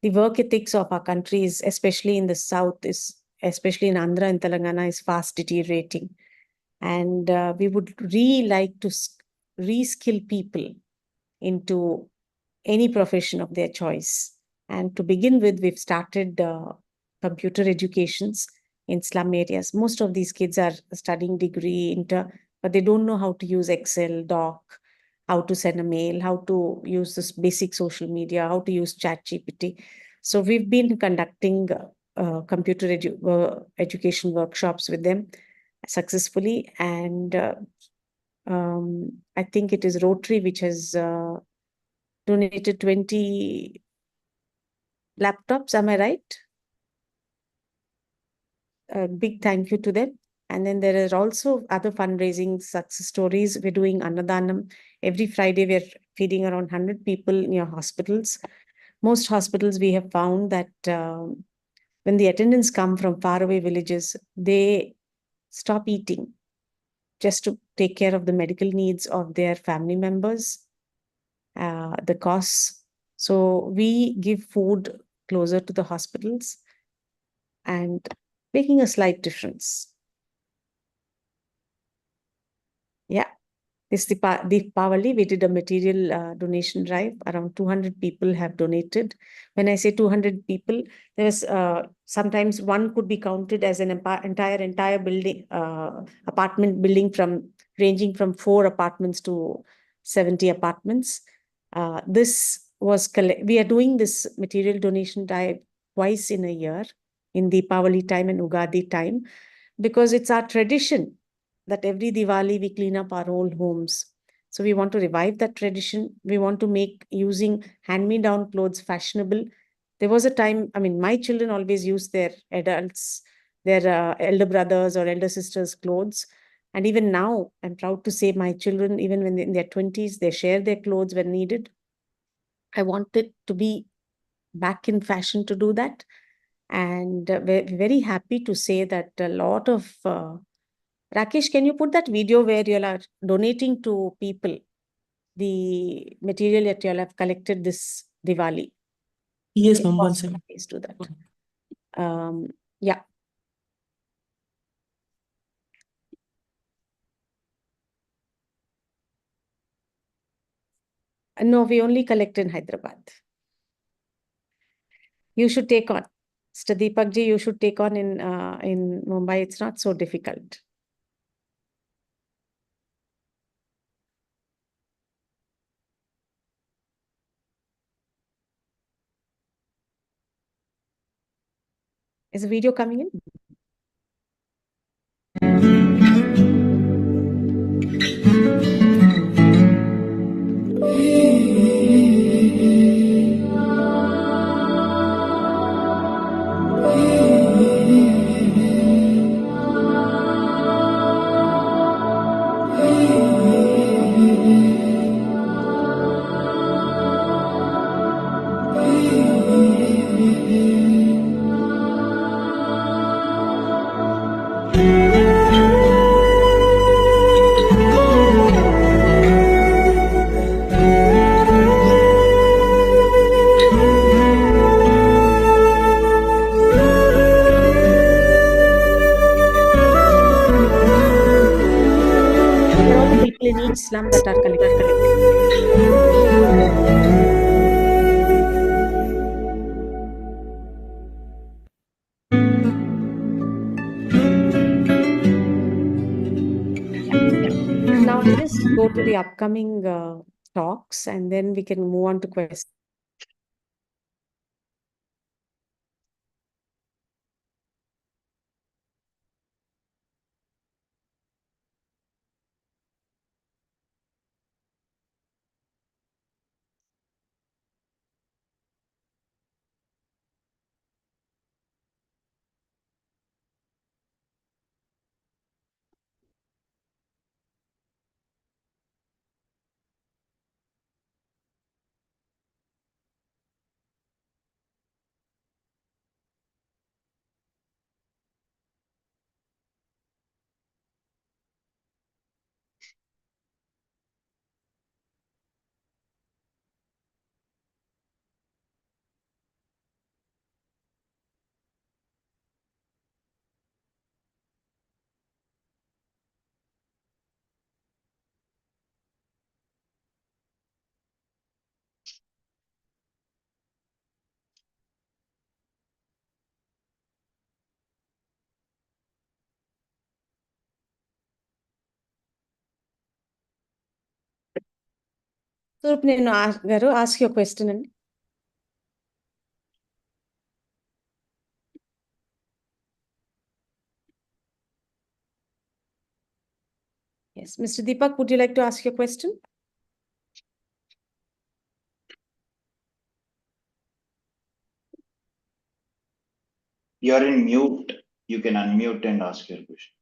B: The work ethics of our country is, especially in the south, especially in Andhra and Telangana, is fast deteriorating. And we would really like to reskill people into any profession of their choice. And to begin with, we've started computer educations in slum areas. Most of these kids are studying degree, but they don't know how to use Excel, Doc, how to send a mail, how to use this basic social media, how to use ChatGPT. So we've been conducting computer education workshops with them successfully. And I think it is Rotary which has donated 20 laptops. Am I right? A big thank you to them. And then there are also other fundraising success stories. We're doing Annadanam. Every Friday, we're feeding around 100 people near hospitals. Most hospitals, we have found that when the attendants come from faraway villages, they stop eating just to take care of the medical needs of their family members, the costs. So we give food closer to the hospitals and making a slight difference. Yeah. This Deepavali, we did a material donation drive. Around 200 people have donated. When I say 200 people, there was sometimes one could be counted as an entire building, apartment building ranging from 4 apartments to 70 apartments. We are doing this material donation drive twice in a year, in Deepavali time and Ugadi time, because it's our tradition that every Diwali we clean up our old homes. So we want to revive that tradition. We want to make using hand-me-down clothes fashionable. There was a time, I mean, my children always used their elder brothers or elder sisters' clothes. And even now, I'm proud to say my children, even when they're in their 20s, they share their clothes when needed. I want it to be back in fashion to do that. And we're very happy to say that a lot of Rakesh, can you put that video where you are donating to people the material that you all have collected this Diwali?
D: Yes,
B: If
D: ma'am. One
B: possible,
D: second.
B: please do that. Yeah. No, we only collect in Hyderabad. You should take on. Mr. Deepak ji, you should take on in Mumbai. It's not so difficult. Is the video coming in? There are all the people in each slum that are collected. Now let us go to the upcoming talks and then we can move on to questions. So, Garu, ask your question. And yes, Mr. Deepak, would you like to ask your question?
C: You're in mute. You can unmute and ask your question.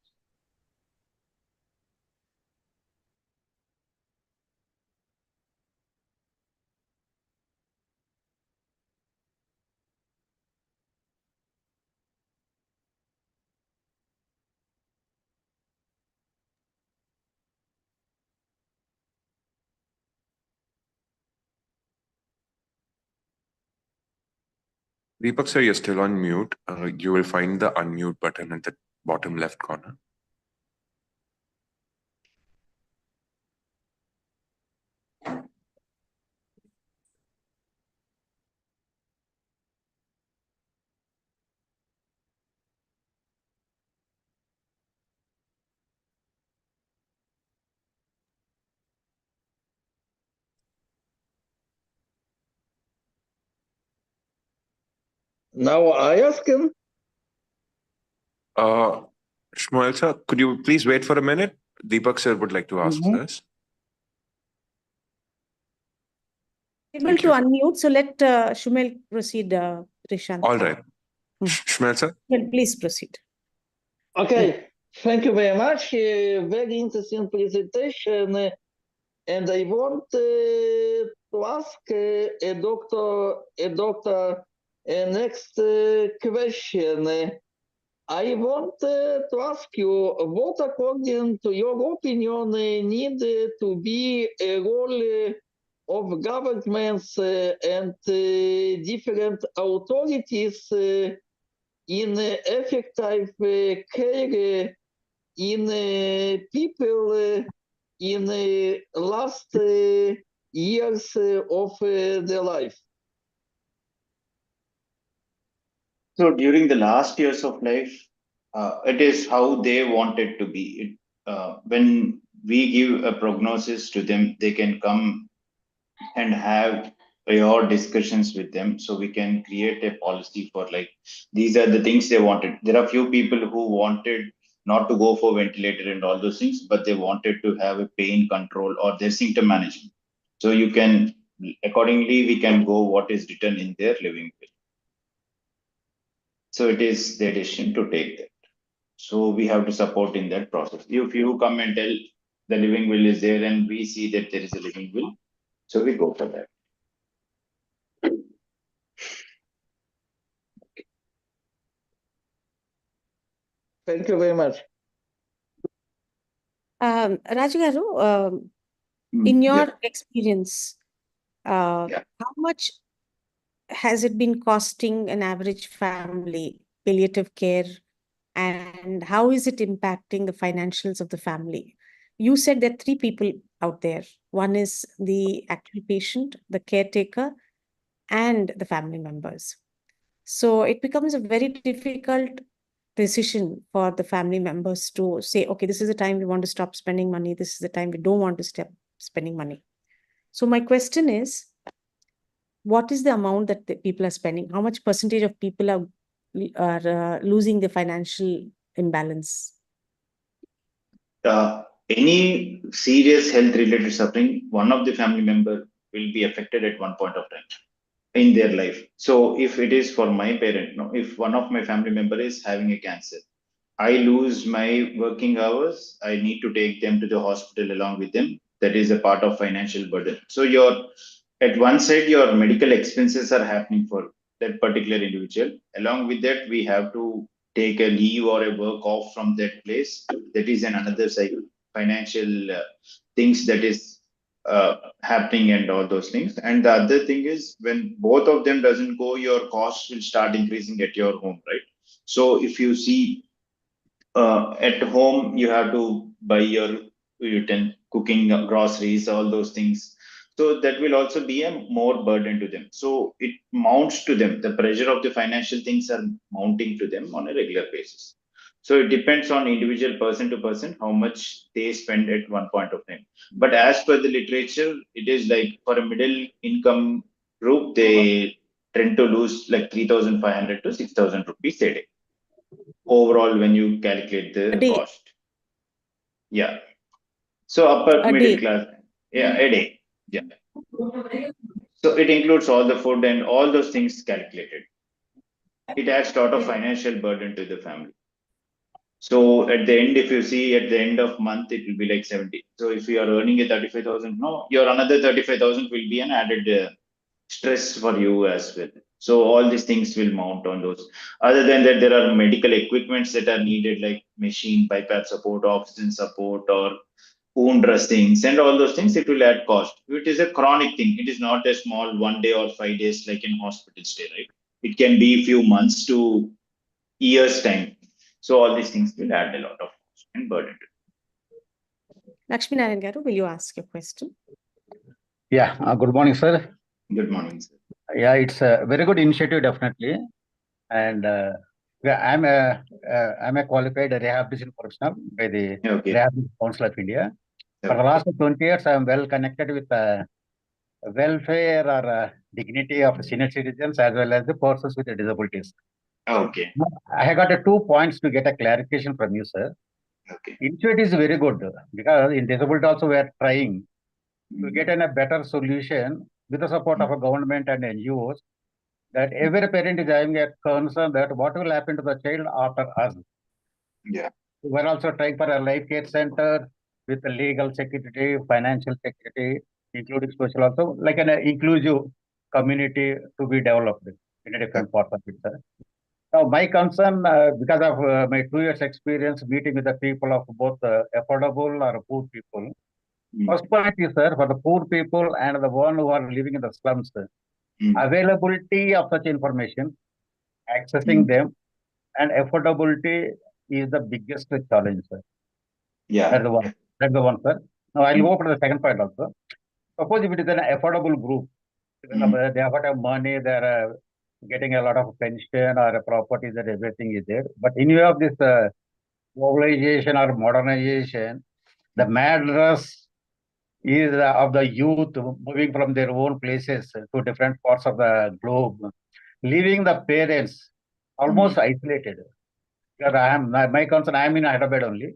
D: Deepak sir, you're still on mute. You will find the unmute button at the bottom left corner.
E: Now I ask him.
D: Shmuel sir, could you please wait for a minute? Deepak sir would like to ask this.
B: Able
D: Thank
B: to
D: you.
B: unmute, so let Shumel proceed, Rishant.
D: All right. Shmuel sir?
B: Well, please proceed.
E: Okay, thank you very much. Very interesting presentation. And I want to ask a doctor next question. I want to ask you what, according to your opinion, need to be a role of governments and different authorities in effective care in people in last years of their life.
C: So during the last years of life, it is how they want it to be. When we give a prognosis to them, they can come and have prior discussions with them, so we can create a policy for like these are the things they wanted. There are few people who wanted not to go for ventilator and all those things, but they wanted to have a pain control or their symptom management. So you can accordingly we can go what is written in their living will. So it is their decision to take that. So we have to support in that process. If you come and tell the living will is there and we see that there is a living will, so we go for that.
E: Thank you very much.
B: Raju garu, in your experience, how much has it been costing an average family palliative care, and how is it impacting the financials of the family? You said there are three people out there. One is the actual patient, the caretaker, and the family members. So it becomes a very difficult decision for the family members to say, okay, this is the time we want to stop spending money. This is the time we don't want to stop spending money. So my question is, what is the amount that the people are spending? How much percentage of people are losing the financial imbalance?
C: Any serious health related suffering, one of the family member will be affected at one point of time in their life. So if it is for my parent, no, if one of my family member is having a cancer, I lose my working hours, I need to take them to the hospital along with them. That is a part of financial burden. So your at one side, your medical expenses are happening for that particular individual. Along with that, we have to take a leave or a work off from that place. That is another cycle, financial things that is happening and all those things. And the other thing is when both of them doesn't go, your costs will start increasing at your home, right? So if you see at home you have to buy your cooking groceries, all those things, so that will also be a more burden to them. So it mounts to them, the pressure of the financial things are mounting to them on a regular basis. So it depends on individual person to person how much they spend at one point of time. But as per the literature, it is like for a middle income group, they tend to lose like 3,500 to 6,000 rupees a day overall when you calculate
B: A
C: the
B: day.
C: cost. Yeah. So upper
B: A
C: middle
B: day.
C: class, yeah, a day. Yeah. So it includes all the food and all those things calculated. It adds a lot of financial burden to the family. So at the end, if you see at the end of month, it will be like 70. So if you are earning a 35,000, no, your another 35,000 will be an added stress for you as well. So all these things will mount on those. Other than that, there are medical equipments that are needed, like machine, pipette support, oxygen support, or wound dressings, and all those things. It will add cost. It is a chronic thing. It is not a small 1 day or 5 days like in hospital stay, right? it can be few months to years time. So all these things will add a lot of cost and burden.
B: Lakshmi Narayan Garu, will you ask your question?
F: Yeah, good morning, sir.
C: Good morning, sir.
F: Yeah, it's a very good initiative, definitely. And yeah, I'm a qualified rehabilitation professional by the
C: Okay.
F: Rehabilitation Council of India. For the
C: Okay.
F: last 20 years, I am well connected with welfare or dignity of senior citizens as well as the persons with disabilities.
C: Okay.
F: Now, I have got 2 points to get a clarification from you, sir.
C: Okay.
F: Initiative is very good because in disability also we are trying to
C: Mm.
F: get in a better solution with the support of a government and NGOs, that every parent is having a concern that what will happen to the child after us.
C: Yeah.
F: We're also trying for a life care center with the legal security, financial security, including social also, like an inclusive community to be developed in a different part of it, sir. Now, my concern, because of my 2 years experience meeting with the people of both affordable or poor people,
C: Mm.
F: first point is, sir, for the poor people and the one who are living in the slums,
C: Mm.
F: availability of such information, accessing them, and affordability is the biggest challenge, sir.
C: Yeah.
F: That's the one. That's the one, sir. Now, I'll
C: Mm.
F: go for the second point also. Suppose if it is an affordable group, they have got money, they're getting a lot of pension or properties and everything is there. But in view of this globalization or modernization, the mad rush is of the youth moving from their own places to different parts of the globe, leaving the parents almost isolated. Because my concern, I am in Hyderabad only.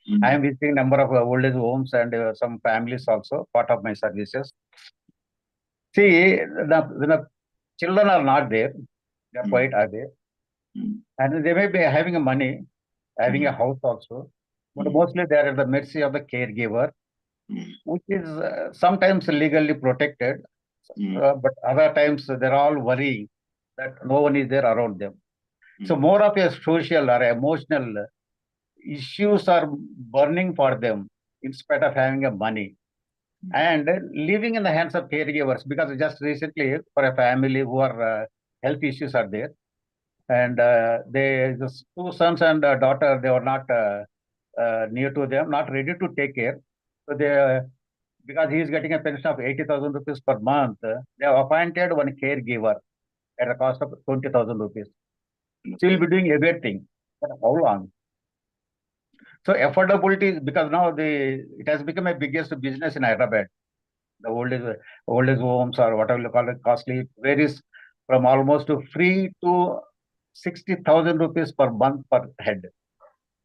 C: Mm.
F: I am visiting number of old age homes and some families also, part of my services. See, when the children are not there, they are quite away. And they may be having a money, having a house also, but mostly they are at the mercy of the caregiver, which is sometimes legally protected, but other times they're all worrying that no one is there around them. So more of a social or emotional issues are burning for them in spite of having a money and living in the hands of caregivers, because just recently for a family who are health issues are there, and they just 2 sons and a daughter, they were not near to them, not ready to take care. So they because he is getting a pension of 80,000 rupees per month, they have appointed one caregiver at a cost of 20,000 rupees. So he'll be doing everything. But how long? So affordability, because now it has become a biggest business in Hyderabad. The old age homes or whatever you call it, costly, varies from almost free to 60,000 rupees per month per head.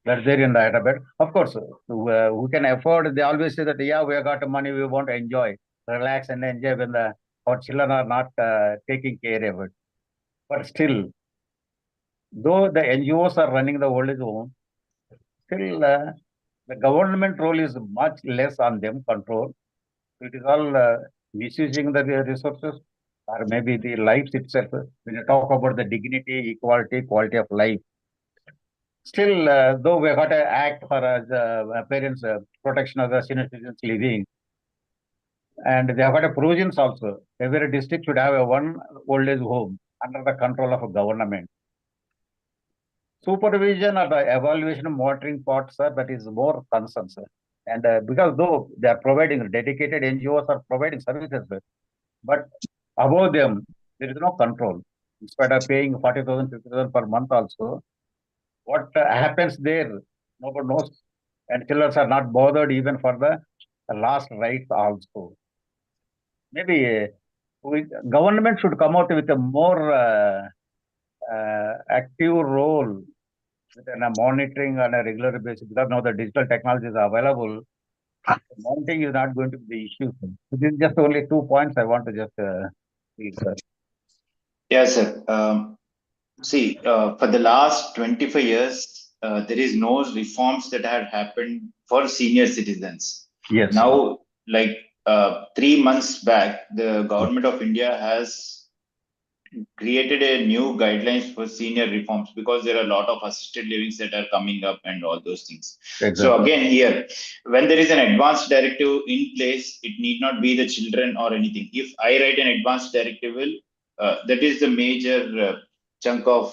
F: That's there in the Hyderabad. Of course, who can afford, they always say that, yeah, we have got money, we want to enjoy, relax and enjoy when our children are not taking care of it. But still, though the NGOs are running the old age home, still the government role is much less on them control. It is all misusing the resources or maybe the lives itself. When you talk about the dignity, equality, quality of life, still, though we got to act for parents' protection of the senior citizens living, and they have got a provisions also. Every district should have one old age home under the control of a government. Supervision or the evaluation monitoring part, sir, that is more concern, sir. And because though they are providing, dedicated NGOs are providing services, sir, but above them, there is no control. In spite of paying 40,000, 50,000 per month also, what happens there, nobody knows. And children are not bothered even for the last rites also. Maybe government should come out with a more active role with a monitoring on a regular basis, because now the digital technologies are available. Monitoring is not going to be the issue. This is just only 2 points I want to just speak, sir.
C: Yes, sir. See, for the last 25 years, there is no reforms that had happened for senior citizens.
F: Yes.
C: Now, like 3 months back, the government of India has created a new guidelines for senior reforms, because there are a lot of assisted livings that are coming up and all those things.
F: Exactly.
C: So again, here, when there is an advanced directive in place, it need not be the children or anything. If I write an advanced directive, that is the major chunk of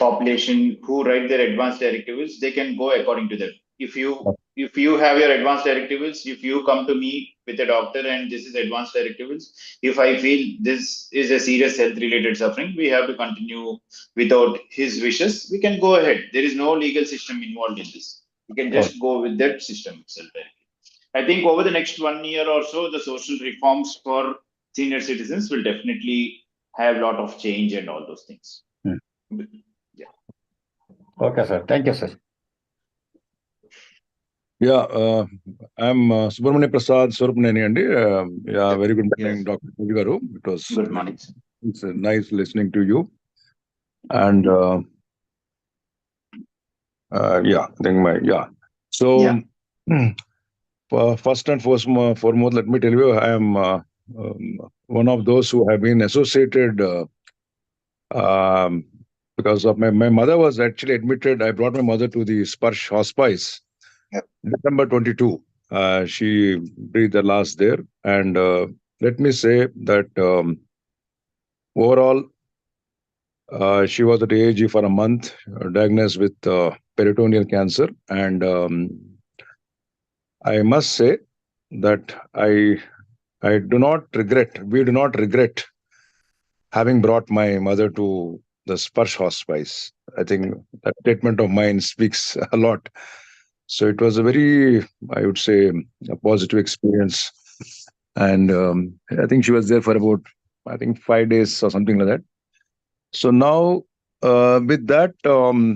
C: population who write their advanced directives, they can go according to that. If you have your advanced directives, if you come to me with a doctor and this is advanced directives, if I feel this is a serious health related suffering, we have to continue without his wishes. We can go ahead. There is no legal system involved in this. You can just go with that system itself. I think over the next 1 year or so, the social reforms for senior citizens will definitely have a lot of change and all those things.
F: Okay, sir. Thank you, sir.
G: Yeah, I'm Subramania Prasad Swarupneni andi. Yeah, very good morning,
C: Yes.
G: Dr. Ravi garu.
C: Good morning.
G: It's nice listening to you. And yeah, I think So, first and foremost, let me tell you, I am one of those who have been associated because of my mother was actually admitted. I brought my mother to the Sparsh Hospice.
C: Yep.
G: December 22, she breathed her last there. And let me say that overall, she was at AAG for a month, diagnosed with peritoneal cancer. And I must say that we do not regret having brought my mother to the Sparsh Hospice. I think that statement of mine speaks a lot. So it was a very, I would say, a positive experience. And I think she was there for about, 5 days or something like that. So now, with that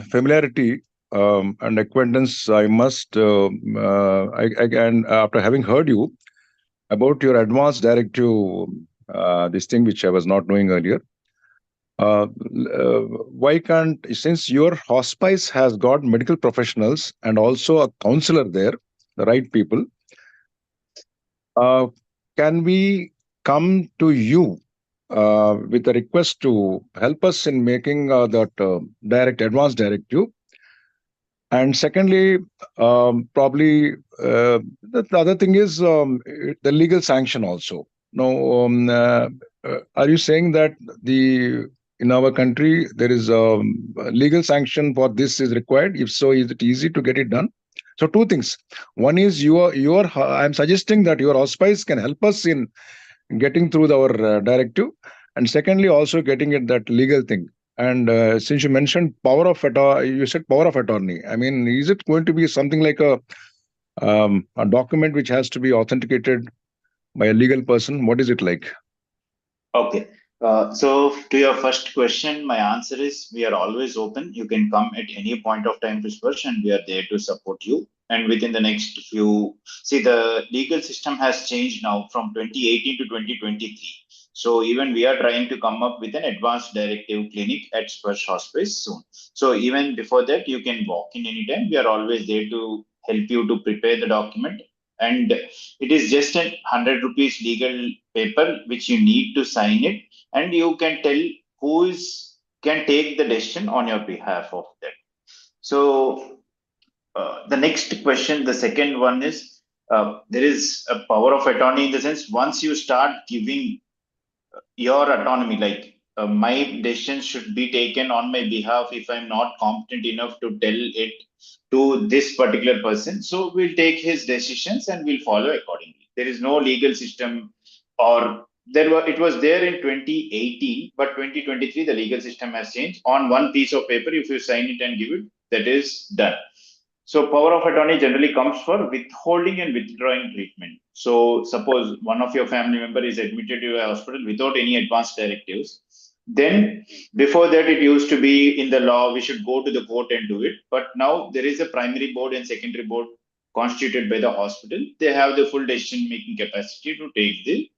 G: familiarity and acquaintance, I must, and after having heard you about your advanced directive, this thing which I was not knowing earlier, why can't, since your hospice has got medical professionals and also a counselor there, the right people, can we come to you with a request to help us in making that advanced directive? And secondly, probably the other thing is the legal sanction also. Now, are you saying that in our country there is a legal sanction for this is required? If so, is it easy to get it done? So two things. One is I'm suggesting that your hospice can help us in getting through our directive, and secondly, also getting it that legal thing. And since you mentioned power of attorney, you said power of attorney. I mean, is it going to be something like a document which has to be authenticated by a legal person? What is it like?
C: Okay. So to your first question, my answer is we are always open. You can come at any point of time to Sparsh and we are there to support you. And within the next the legal system has changed now from 2018 to 2023. So even we are trying to come up with an advanced directive clinic at Sparsh Hospice soon. So even before that, you can walk in anytime. We are always there to help you to prepare the document. And it is just a 100 rupees legal paper which you need to sign it, and you can tell can take the decision on your behalf of that. So the next question, the second one is there is a power of attorney in the sense once you start giving your autonomy, like my decisions should be taken on my behalf if I'm not competent enough to tell it to this particular person. So we'll take his decisions and we'll follow accordingly. There is no legal system, or it was there in 2018, but 2023 the legal system has changed. On one piece of paper, if you sign it and give it, that is done. So power of attorney generally comes for withholding and withdrawing treatment. So suppose one of your family member is admitted to a hospital without any advanced directives. Then before that, it used to be in the law, we should go to the court and do it. But now there is a primary board and secondary board constituted by the hospital. They have the full decision making capacity to take the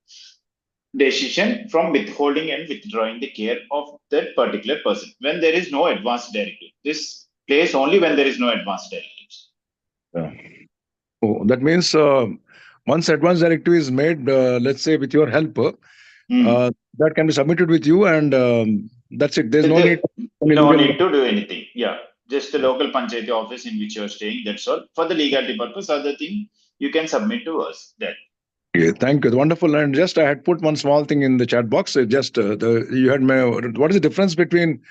C: decision from withholding and withdrawing the care of that particular person when there is no advanced directive. This plays only when there is no advanced directives.
G: Oh, that means once advance directive is made, let's say with your help, that can be submitted with you, and that's it. There's no need
C: to do anything. Yeah, just the local panchayati office in which you are staying. That's all. For the legality purpose, other thing you can submit to us. That.
G: Yeah, thank you. Wonderful. And just I had put one small thing in the chat box. You had what is the difference between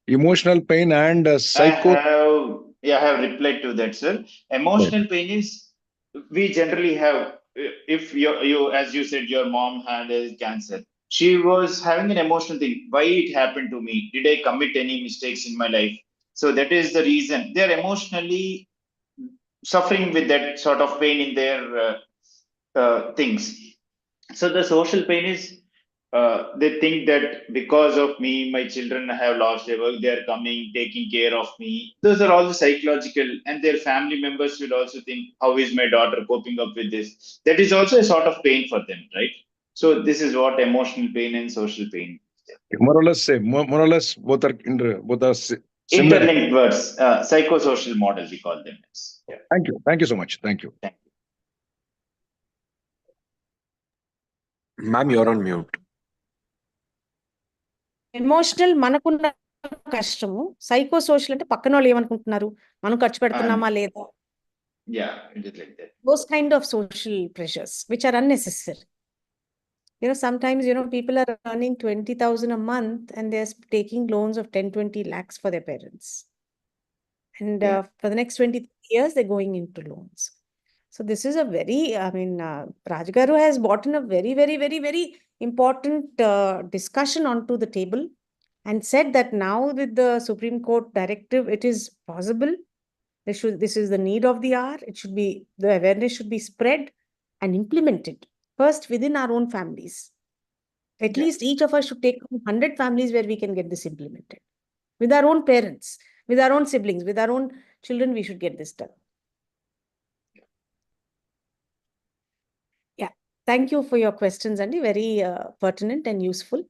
G: emotional pain and psycho?
C: I have replied to that, sir. Emotional pain is we generally have. If you, as you said, your mom had a cancer. She was having an emotional thing. Why it happened to me? Did I commit any mistakes in my life? So that is the reason they are emotionally suffering with that sort of pain in their things. So the social pain is they think that because of me, my children have lost their work, they are coming, taking care of me. Those are all the psychological, and their family members will also think, how is my daughter coping up with this? That is also a sort of pain for them, right? So this is what emotional pain and social pain.
G: More or less same. More or less both are similar.
C: Interlinked words, psychosocial model, we call them. Yeah.
G: Thank you. Thank you so much. Thank you.
C: Thank you.
D: Ma'am, you're on mute.
B: Emotional మనకున్న కష్టము, psycho social అంటే పక్కన వాళ్ళు ఏమనుకుంటున్నారు, మనం ఖర్చు పెడుతున్నామా లేదా,
C: Yeah, it is like that.
B: those kind of social pressures which are unnecessary. Sometimes people are earning 20,000 a month and they're taking loans of 10-20 lakhs for their parents, and
C: Yeah.
B: for the next 20 years they're going into loans. So this is a very, Raj Garu has brought in a very, very, very, very important discussion onto the table and said that now with the Supreme Court directive, it is possible. This is the need of the hour. The awareness should be spread and implemented first within our own families. At least each of us should take 100 families where we can get this implemented. With our own parents, with our own siblings, with our own children, we should get this done. Yeah, thank you for your questions, Andy. Very pertinent and useful.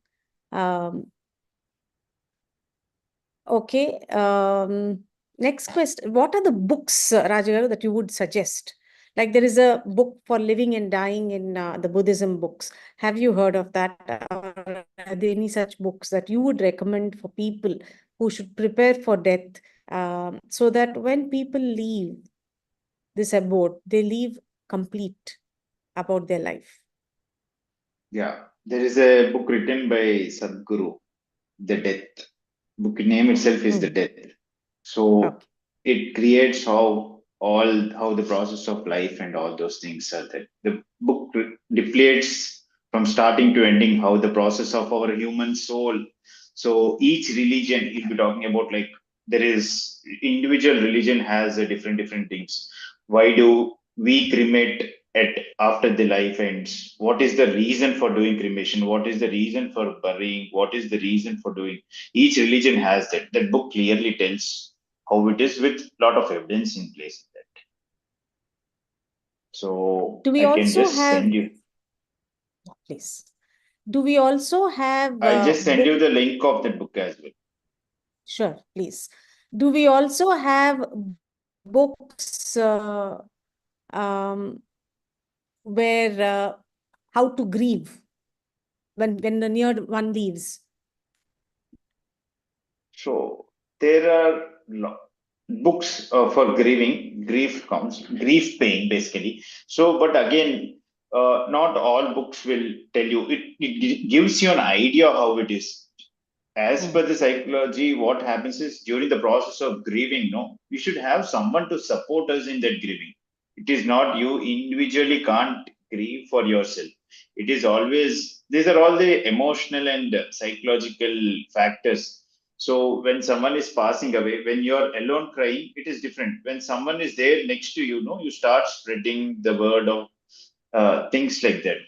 B: Okay. Next question. What are the books, Rajagaru, that you would suggest? Like there is a book for living and dying in the Buddhism books. Have you heard of that? Are there any such books that you would recommend for people who should prepare for death, so that when people leave this abode, they leave complete about their life?
C: Yeah, there is a book written by Sadhguru, The Death. Book name itself is The Death. So it creates how the process of life and all those things are there. The book depicts from starting to ending how the process of our human soul. So each religion, if you're talking about, like, there is individual religion has a different things. Why do we cremate at after the life ends? What is the reason for doing cremation? What is the reason for burying? What is the reason for doing? Each religion has that. That book clearly tells how it is with a lot of evidence in place in that. So
B: do we
C: I can
B: also
C: just send you.
B: Please. Do we also have?
C: I'll just send you the link of that book as well.
B: Sure, please. Do we also have books where how to grieve when the near one leaves?
C: So there are books for grieving. Grief pain basically. So, but again, not all books will tell you. It gives you an idea how it is. As per the psychology, what happens is during the process of grieving, we should have someone to support us in that grieving. It is not you individually can't grieve for yourself. It is always, these are all the emotional and psychological factors. So when someone is passing away, when you're alone crying, it is different. When someone is there next to you, you start spreading the word of things like that.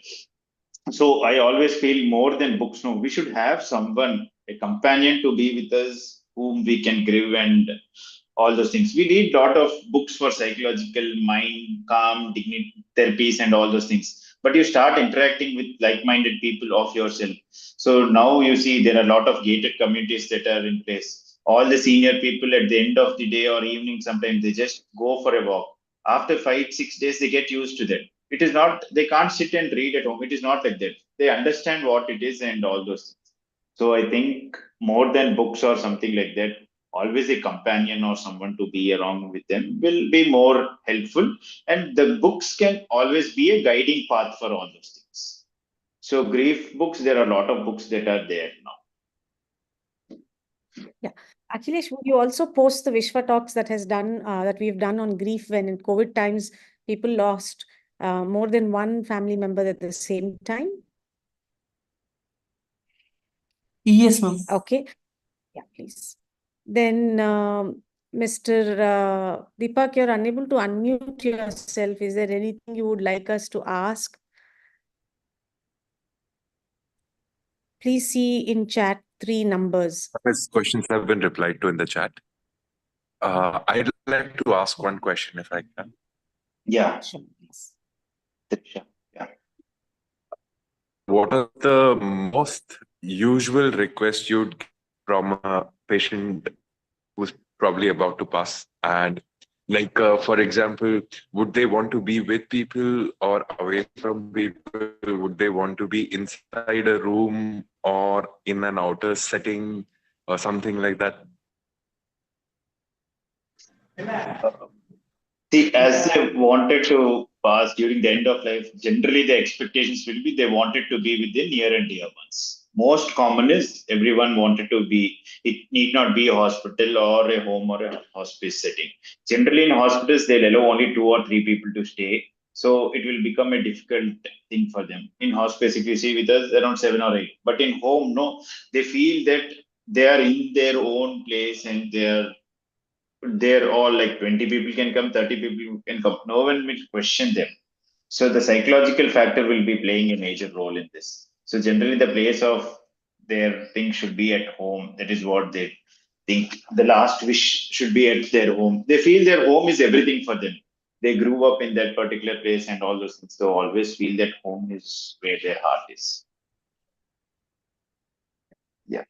C: So I always feel more than books, no, we should have someone, a companion to be with us, whom we can grieve and all those things. We need a lot of books for psychological mind calm dignity therapies and all those things, but you start interacting with like-minded people of yourself. So now you see there are a lot of gated communities that are in place. All the senior people at the end of the day or evening, sometimes they just go for a walk. After 5-6 days they get used to that. It is not, they can't sit and read at home. It is not like that. They understand what it is and all those things. So I think more than books or something like that, always a companion or someone to be along with them will be more helpful. And the books can always be a guiding path for all those things. So grief books, there are a lot of books that are there now.
B: Yeah. Akhilesh, would you also post the Vishwa talks that we've done on grief when in COVID times people lost more than one family member at the same time?
H: Yes, ma'am.
B: Okay. Yeah, please. Then, Mr. Deepak, you're unable to unmute yourself. Is there anything you would like us to ask? Please see in chat 3 numbers.
D: His questions have been replied to in the chat. I'd like to ask one question if I can.
C: Yeah.
B: Sure, please.
C: Yeah.
D: What are the most usual requests you'd get from a patient who's probably about to pass? And like, for example, would they want to be with people or away from people? Would they want to be inside a room or in an outer setting or something like that?
C: See, as they wanted to pass during the end of life, generally the expectations will be they wanted to be with the near and dear ones. Most common is everyone wanted to be, it need not be a hospital or a home or a hospice setting. Generally in hospitals, they'll allow only 2 or 3 people to stay. So it will become a difficult thing for them. In hospice, if you see with us, around 7 or 8. But in home, no, they feel that they are in their own place and they're all like 20 people can come, 30 people can come. No one will question them. So the psychological factor will be playing a major role in this. So generally the place of their thing should be at home. That is what they think. The last wish should be at their home. They feel their home is everything for them. They grew up in that particular place and all those things. So always feel that home is where their heart is. Yeah.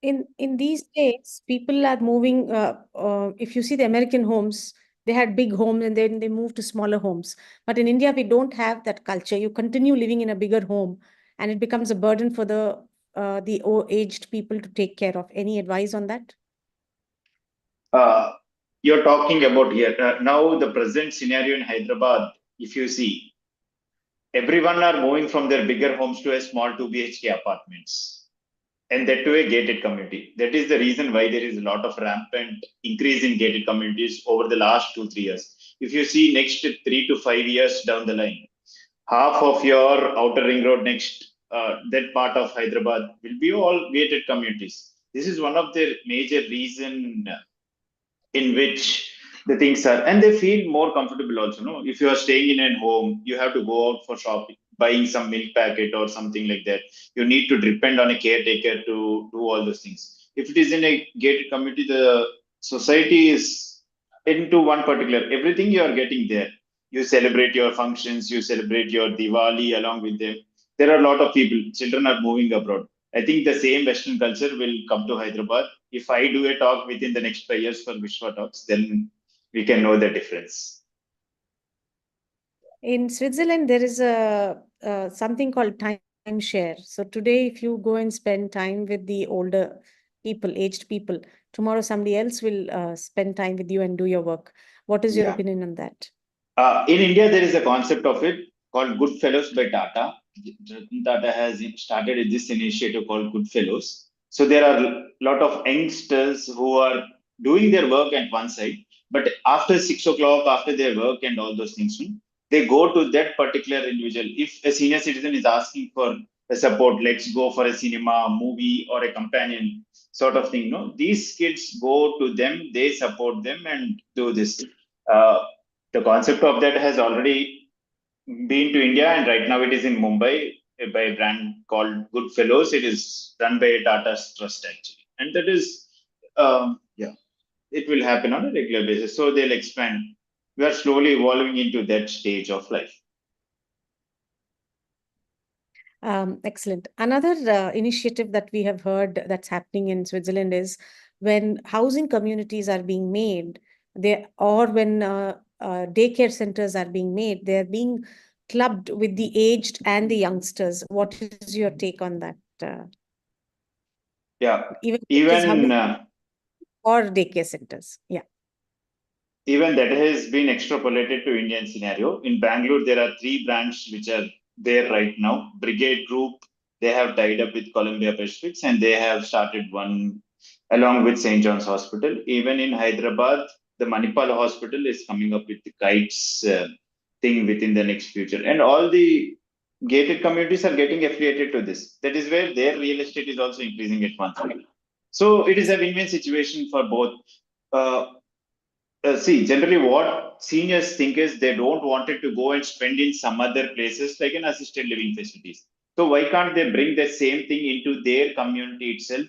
B: In these days, people are moving. If you see the American homes, they had big homes and then they moved to smaller homes. But in India, we don't have that culture. You continue living in a bigger home, and it becomes a burden for the aged people to take care of. Any advice on that?
C: You're talking about here now the present scenario in Hyderabad. If you see, everyone are moving from their bigger homes to a small 2 BHK apartments, and that to a gated community. That is the reason why there is a lot of rampant increase in gated communities over the last 2 3 years. If you see next 3 to 5 years down the line, half of your outer ring road next that part of Hyderabad will be all gated communities. This is one of the major reason in which the things are, and they feel more comfortable also. No, if you are staying in a home, you have to go out for shopping, buying some milk packet or something like that. You need to depend on a caretaker to do all those things. If it is in a gated community, the society is into one particular, everything you are getting there. You celebrate your functions, you celebrate your Diwali along with them. There are a lot of people, children are moving abroad. I think the same Western culture will come to Hyderabad. If I do a talk within the next 5 years for Vishwa Talks, then we can know the difference.
B: In Switzerland, there is a something called timeshare. So today, if you go and spend time with the older people, aged people, tomorrow somebody else will spend time with you and do your work. What is your
C: Yeah.
B: opinion on that?
C: In India, there is a concept of it called Good Fellows by Tata. Ratan Tata has started this initiative called Good Fellows. So there are a lot of youngsters who are doing their work at one side, but after 6 o'clock, after their work and all those things, they go to that particular individual. If a senior citizen is asking for a support, let's go for a cinema, movie, or a companion sort of thing. No, these kids go to them, they support them, and do this. The concept of that has already been to India, and right now it is in Mumbai by a brand called Good Fellows. It is run by Tata's Trust actually, and that is, yeah, it will happen on a regular basis. So they'll expand. We are slowly evolving into that stage of life.
B: Excellent. Another initiative that we have heard that's happening in Switzerland is when housing communities are being made, or when daycare centers are being made, they're being clubbed with the aged and the youngsters. What is your take on that?
C: Yeah,
B: Even
C: even
B: or daycare centers. Yeah.
C: Even that has been extrapolated to Indian scenario. In Bangalore, there are 3 branches which are there right now. Brigade Group, they have tied up with Columbia Pacifics and they have started one along with St. John's Hospital. Even in Hyderabad, the Manipal Hospital is coming up with the kites thing within the next future. And all the gated communities are getting affiliated to this. That is where their real estate is also increasing at once. So it is a win-win situation for both. See, generally what seniors think is they don't want it to go and spend in some other places like an assisted living facilities. So why can't they bring the same thing into their community itself?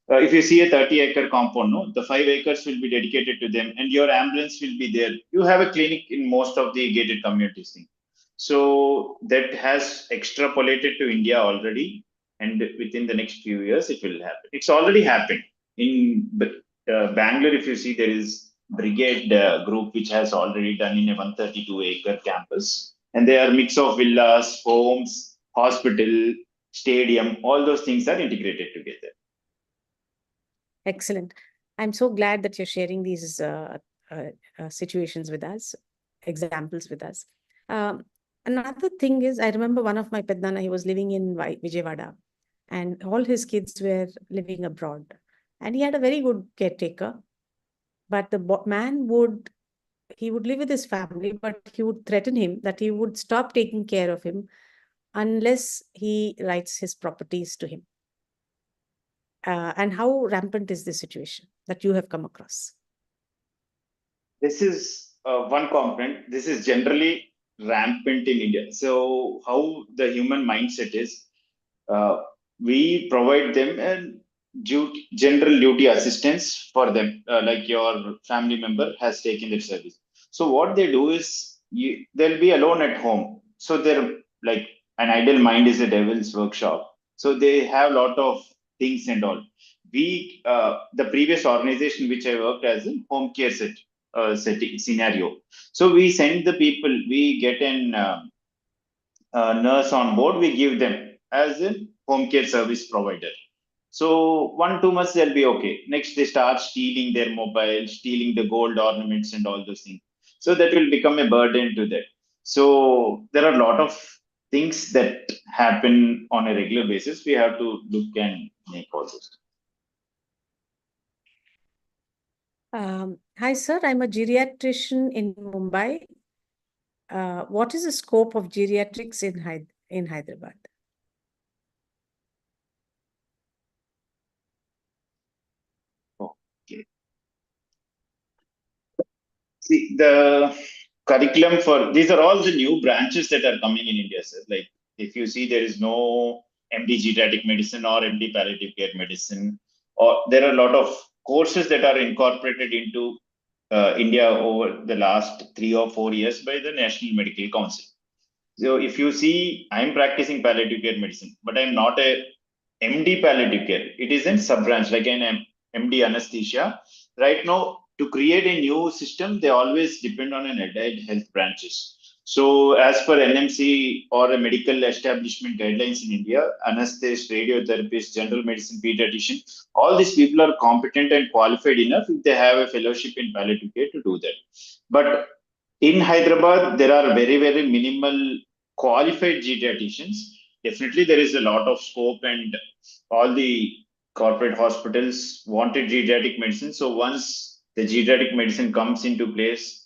C: If you see a 30-acre compound, no, the 5 acres will be dedicated to them and your ambulance will be there. You have a clinic in most of the gated communities thing. So that has extrapolated to India already. And within the next few years, it will happen. It's already happened. In Bangalore, if you see, there is Brigade Group, which has already done in a 132-acre campus. And they are mix of villas, homes, hospital, stadium, all those things are integrated together.
B: Excellent. I'm so glad that you're sharing these situations with us, examples with us. Another thing is, I remember one of my Pednana, he was living in Vijayawada, and all his kids were living abroad. And he had a very good caretaker, but the man would live with his family, but he would threaten him that he would stop taking care of him unless he writes his properties to him. And how rampant is this situation that you have come across?
C: This is one component. This is generally rampant in India. So how the human mindset is, we provide them a general duty assistance for them, like your family member has taken their service. So what they do is they'll be alone at home. So they're like an idle mind is a devil's workshop. So they have a lot of things and all. We, the previous organization which I worked as in home care setting scenario. So we send the people, we get an nurse on board, we give them as a home care service provider. So 1-2 months they'll be okay. Next they start stealing their mobile, stealing the gold ornaments and all those things. So that will become a burden to them. So there are a lot of things that happen on a regular basis. We have to look and make all those.
B: Hi, sir. I'm a geriatrician in Mumbai. What is the scope of geriatrics in Hyderabad?
C: Okay. See, the curriculum for these are all the new branches that are coming in India, sir. Like if you see, there is no MD geriatric medicine or MD palliative care medicine, or there are a lot of courses that are incorporated into India over the last 3 or 4 years by the National Medical Council. So if you see, I'm practicing palliative care medicine, but I'm not a MD palliative care. It is in sub-branch, like an MD anesthesia. Right now, to create a new system, they always depend on an allied health branches. So as per NMC or a medical establishment guidelines in India, anesthetist, radiotherapist, general medicine, pediatrician, all these people are competent and qualified enough if they have a fellowship in palliative care to do that. But in Hyderabad, there are very, very minimal qualified geriatricians. Definitely, there is a lot of scope, and all the corporate hospitals wanted geriatric medicine. So once the geriatric medicine comes into place,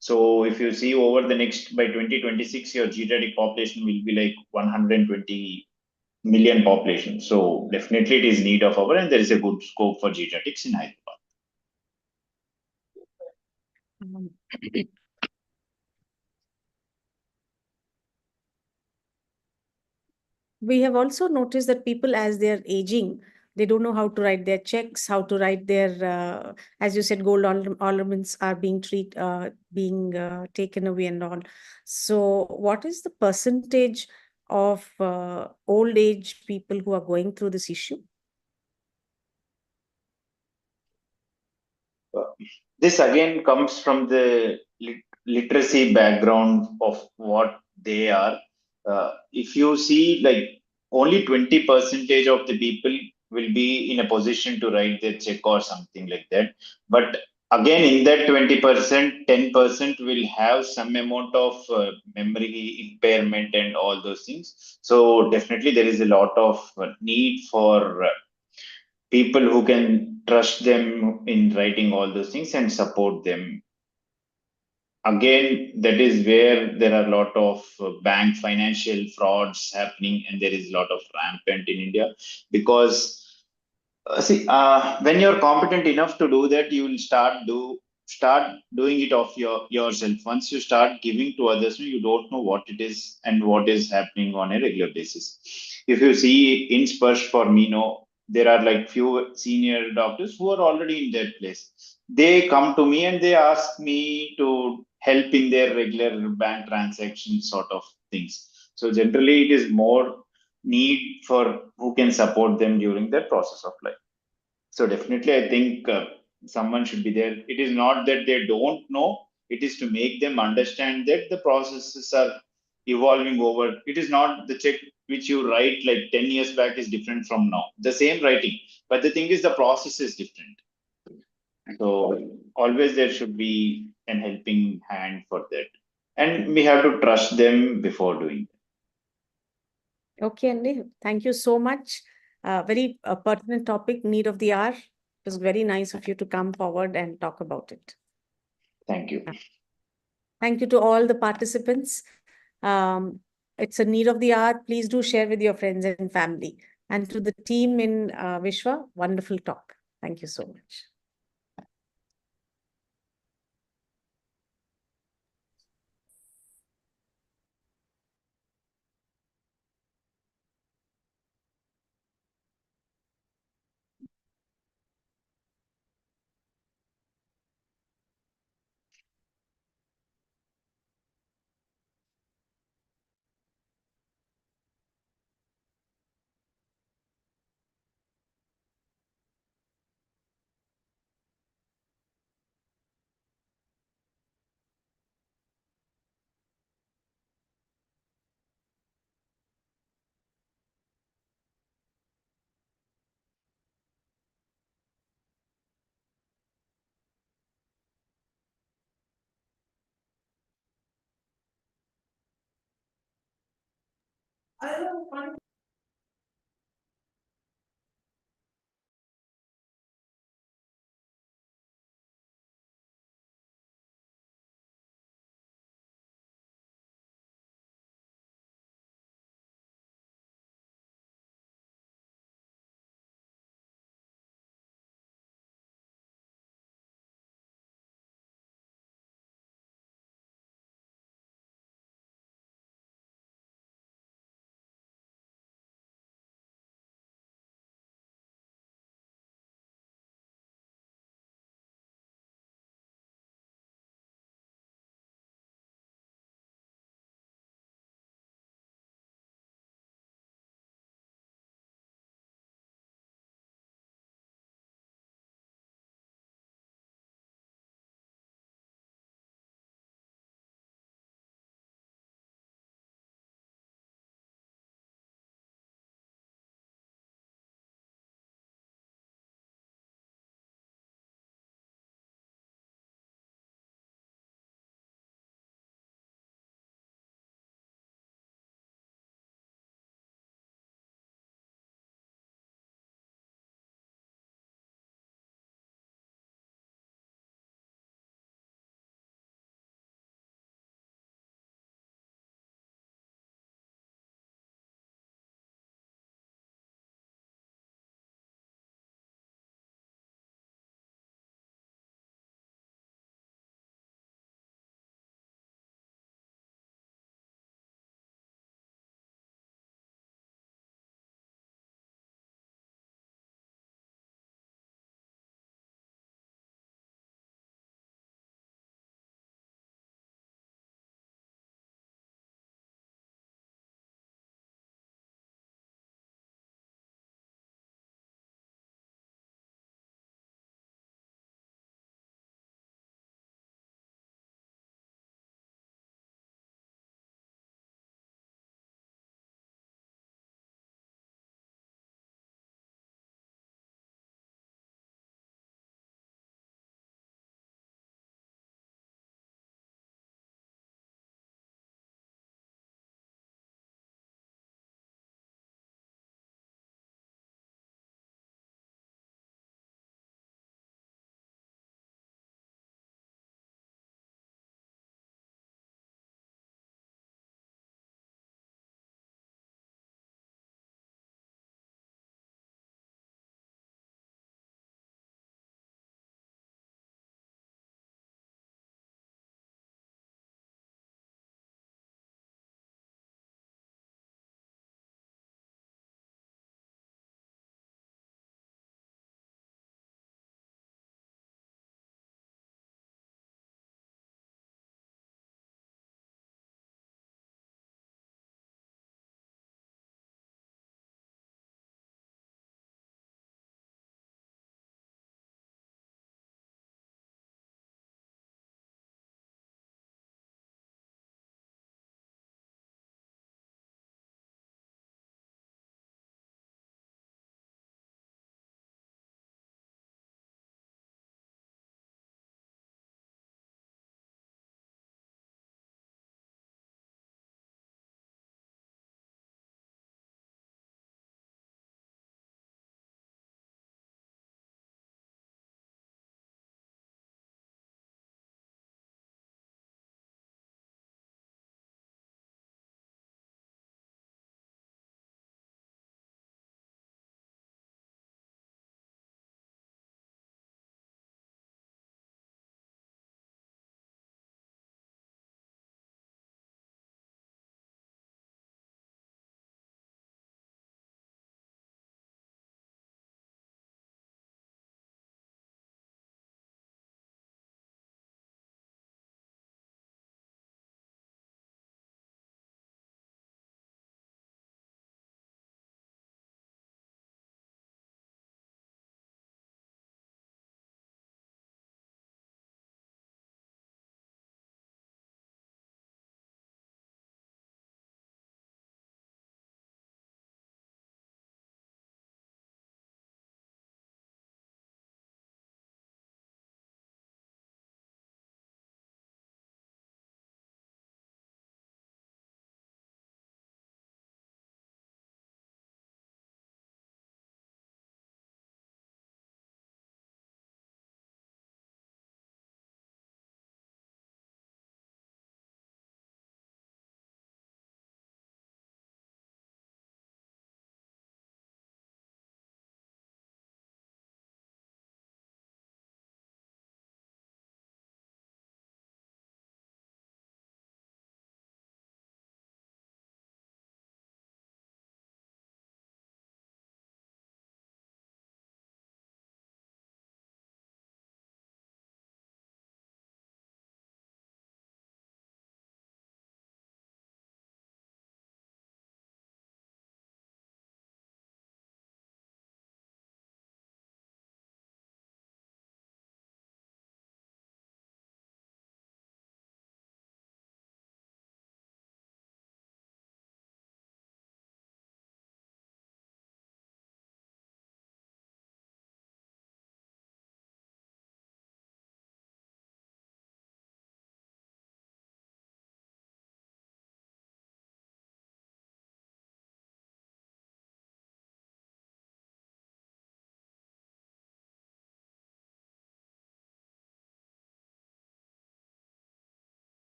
C: so if you see over the next by 2026, your geriatric population will be like 120 million population. So definitely, it is need of our, and there is a good scope for geriatrics in Hyderabad.
B: Um, We have also noticed that people, as they're aging, they don't know how to write their checks, how to write their, as you said, gold ornaments are being taken away and all. So, what is the percentage of old age people who are going through this issue?
C: This again comes from the literacy background of what they are. If you see, like only 20% of the people will be in a position to write their check or something like that. But again, in that 20%, 10% will have some amount of memory impairment and all those things. So definitely there is a lot of need for people who can trust them in writing all those things and support them. Again, that is where there are a lot of bank financial frauds happening, and there is a lot of rampant in India because when you're competent enough to do that, you will start doing it of yourself. Once you start giving to others, you don't know what it is and what is happening on a regular basis. If you see in Sparsh for me, no, there are like few senior doctors who are already in that place. They come to me and they ask me to help in their regular bank transaction sort of things. So generally, it is more need for who can support them during that process of life. So definitely, I think someone should be there. It is not that they don't know; it is to make them understand that the processes are evolving over. It is not the check which you write like 10 years back is different from now. The same writing, but the thing is the process is different. So always there should be an helping hand for that, and we have to trust them before doing.
B: Okay, Andy, thank you so much. Very pertinent topic, need of the hour. It was very nice of you to come forward and talk about it.
C: Thank you.
B: Thank you to all the participants. It's a need of the hour. Please do share with your friends and family. And to the team in Vishwa, wonderful talk. Thank you so much.